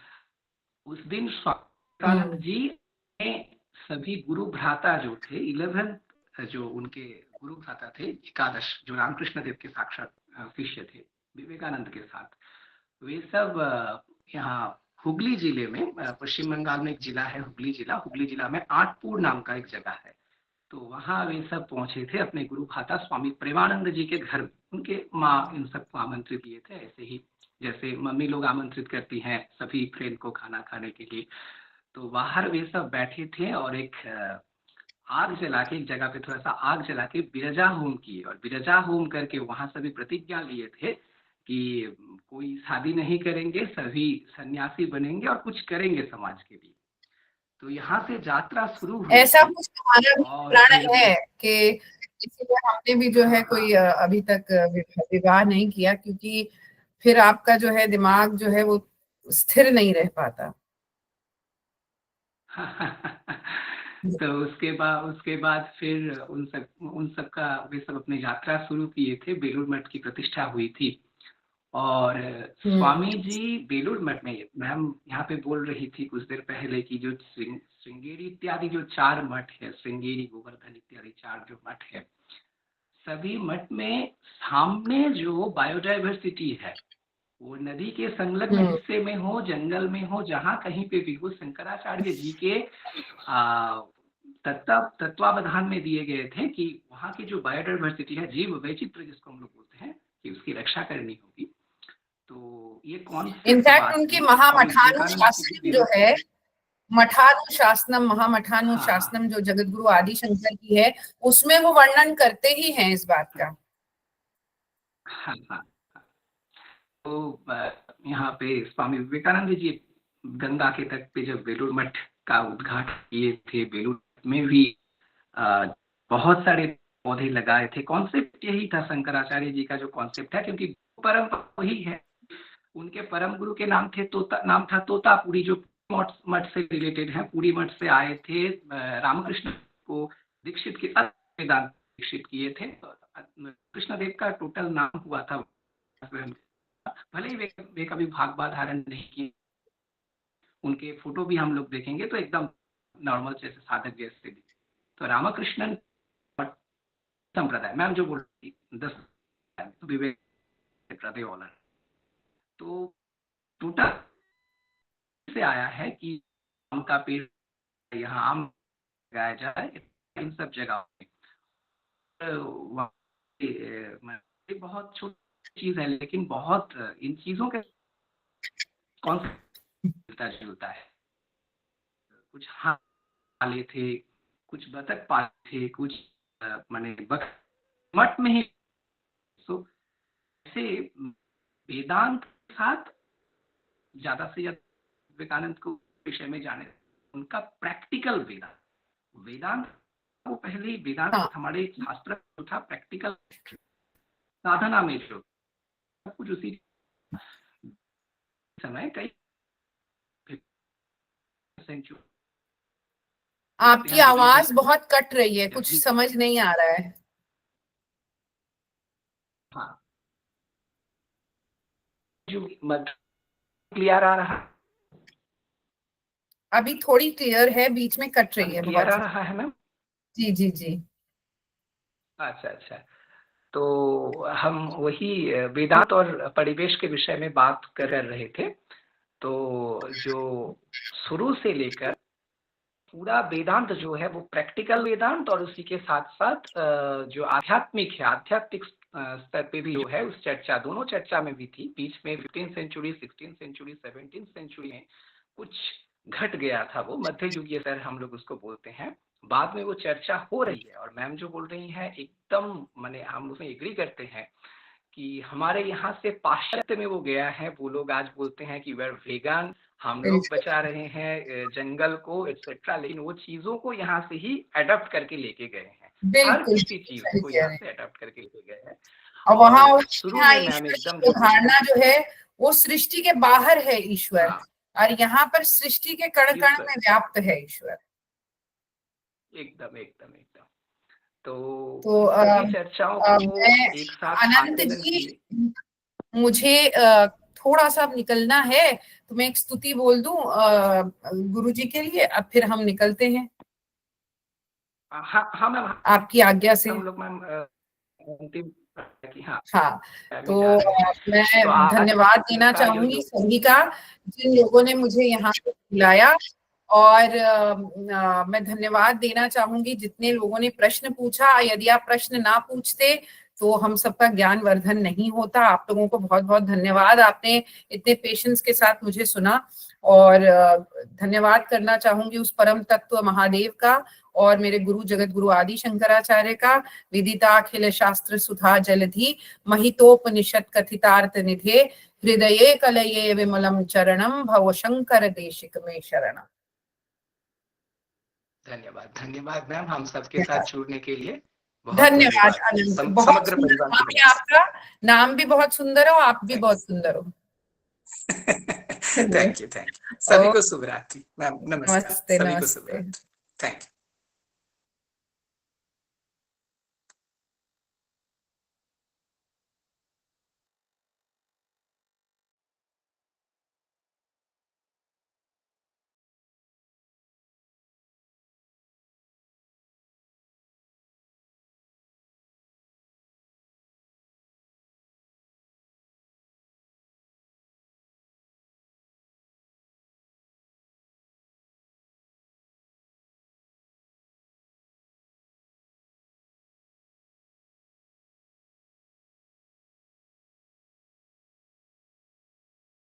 उस दिन स्वामी जी ने सभी गुरु भ्राता जो थे 11 जो उनके गुरु भ्राता थे, एकादश जो रामकृष्ण देव के साक्षात शिष्य थे विवेकानंद के साथ, वे सब यहाँ हुगली जिले में, पश्चिम बंगाल में एक जिला है हुगली जिला में आठपुर नाम का एक जगह है, तो वहाँ वे सब पहुंचे थे अपने गुरु भ्राता स्वामी प्रेमानंद जी के घर। उनके माँ इन सबको आमंत्रित किए थे, ऐसे ही जैसे मम्मी लोग आमंत्रित करती हैं सभी फ्रेंड को खाना खाने के लिए। तो बाहर वे सब बैठे थे और एक आग जला के, एक जगह पे थोड़ा सा आग जला के बिरजा होम किए, और बिरजा होम करके वहां सभी प्रतिज्ञा लिए थे कि कोई शादी नहीं करेंगे, सभी सन्यासी बनेंगे और कुछ करेंगे समाज के लिए। तो यहाँ से यात्रा शुरू हुई। ऐसा कुछ हमारा भी प्रण है कि इसीलिए हमने भी जो है कोई अभी तक विवाह नहीं किया, क्योंकि फिर आपका जो है दिमाग जो है वो स्थिर नहीं रह पाता। तो उसके बाद फिर उन सब का वे सब अपनी यात्रा शुरू किए थे। बेलूर मठ की प्रतिष्ठा हुई थी और स्वामी जी बेलूर मठ में, मैम यहाँ पे बोल रही थी कुछ देर पहले कि जो श्रृंगेरी इत्यादि जो 4 मठ है, श्रृंगेरी, गोवर्धन इत्यादि 4 जो मठ है, सभी मठ में सामने जो बायोडाइवर्सिटी है वो नदी के संलग्न हिस्से में हो, जंगल में हो, जहाँ कहीं पे भी हो, शंकराचार्य जी के तत्वावधान में दिए गए थे कि वहाँ की जो बायोडाइवर्सिटी है, जीव वैचित्र जिसको हम लोग बोलते हैं, कि उसकी रक्षा करनी होगी। तो ये कौन इनफैक्ट उनकी महामठानुशासनम जो है, मठानुशासनम, महामठानुशासनम जो जगतगुरु आदि शंकर की है, उसमें वो वर्णन करते ही हैं इस बात का। हाँ। तो यहाँ पे स्वामी विवेकानंद जी गंगा के तट पे जब बेलूर मठ का उद्घाटन किए थे, बेलूर में भी बहुत सारे पौधे लगाए थे। कॉन्सेप्ट यही था शंकराचार्य जी का जो कॉन्सेप्ट है, क्योंकि परम वही है, उनके परम गुरु के नाम था तोतापुरी, जो मठ से रिलेटेड है, पूरी मठ से आए थे। रामकृष्ण को दीक्षित किए थे। कृष्णदेव का टोटल नाम हुआ था, भले ही वे कभी भागवत धारण नहीं की। उनके फोटो भी हम लोग देखेंगे तो एकदम नॉर्मल जैसे साधक जैसे भी। तो रामकृष्णन संप्रदाय, मैम जो बोल रही 10 विवेक वाला, तो टोटल से आया है कि आम का पेड़ यहाँ आम लगाया जाए इन सब जगह पे। बहुत छोटी चीज है, लेकिन बहुत इन चीजों के कौन मिलता है। कुछ पाले थे, कुछ बतख पाले थे, कुछ माने मठ में ही। सो ऐसे वेदांत के साथ ज्यादा से ज्यादा विवेकानंद को विषय में जाने, उनका प्रैक्टिकल वेदांत वो पहले ही वेदांत हमारे शास्त्र जो था प्रैक्टिकल साधना में जो कुछ उसी समय कई आपकी आवाज बहुत कट रही है, कुछ समझ नहीं आ रहा है। हाँ, जो क्लियर आ रहा, अभी थोड़ी क्लियर है, बीच में कट रही है। क्लियर आ रहा है मैम? जी जी जी। अच्छा। तो हम वही वेदांत और परिवेश के विषय में बात कर रहे थे। तो जो शुरू से लेकर पूरा वेदांत जो है वो प्रैक्टिकल वेदांत, और उसी के साथ साथ जो आध्यात्मिक स्तर पे भी जो है उस चर्चा, दोनों चर्चा में भी थी। बीच में 15th century, 16th century, 17th century में कुछ घट गया था, वो मध्य युगीय स्तर हम लोग उसको बोलते हैं। बाद में वो चर्चा हो रही है, और मैम जो बोल रही हैं एकदम माने हम उसमें एग्री करते हैं कि हमारे यहाँ से पाश्चात्य में वो गया है। वो लोग आज बोलते हैं कि वेर वेगान, हम लोग बचा रहे हैं जंगल को एक्सेट्रा, लेकिन वो चीजों को यहाँ से ही अडॉप्ट करके लेके गए हैं। हर किसी चीज को यहाँ से अडॉप्ट करके लेके गए हैं। और वहाँ शुरू में मैम एकदम धारणा जो है वो सृष्टि के बाहर है ईश्वर, हाँ। और यहाँ पर सृष्टि के कण कण ईश्वर। में व्याप्त है ईश्वर। एकदम एकदम एकदम। तो, तो इन सभी चर्चाओं को मैं एक साथ आनंद आकलन जी, किए। मुझे थोड़ा सा अब निकलना है, तो मैं एक स्तुति बोल दूं गुरु जी के लिए, अब फिर हम निकलते हैं हाँ मैम, आपकी आज्ञा से। हम लोग मैम अंतिम की, हाँ तो जा रहे हैं। मैं तो आज धन्यवाद देना का जो चाहूंगी योग- सभी का, जिन लोगों ने मुझे यहाँ पे बुलाया, और मैं धन्यवाद देना चाहूंगी जितने लोगों ने प्रश्न पूछा। यदि आप प्रश्न ना पूछते तो हम सबका ज्ञान वर्धन नहीं होता। आप लोगों को बहुत बहुत धन्यवाद, आपने इतने पेशेंस के साथ मुझे सुना। और धन्यवाद करना चाहूंगी उस परम तत्व महादेव का, और मेरे गुरु जगत गुरु आदि शंकराचार्य का। विदिताखिल शास्त्र सुधा जलधि महितोपनिषद कथितार्थ निधे, हृदये कलये विमलम चरणम भव शंकर देशिक में शरणम। धन्यवाद धन्यवाद मैम, हम सबके साथ जुड़ने के लिए धन्यवाद आनंद, बहुत समग्र सुंदर परिवार नाम है आपका, नाम भी बहुत सुंदर हो, आप भी बहुत सुंदर हो। थैंक यू सभी को शुभ रात्रि मैम, नमस्कार, नमस्ते सभी को नमस्ते। शुभ रात्रि, थैंक यू।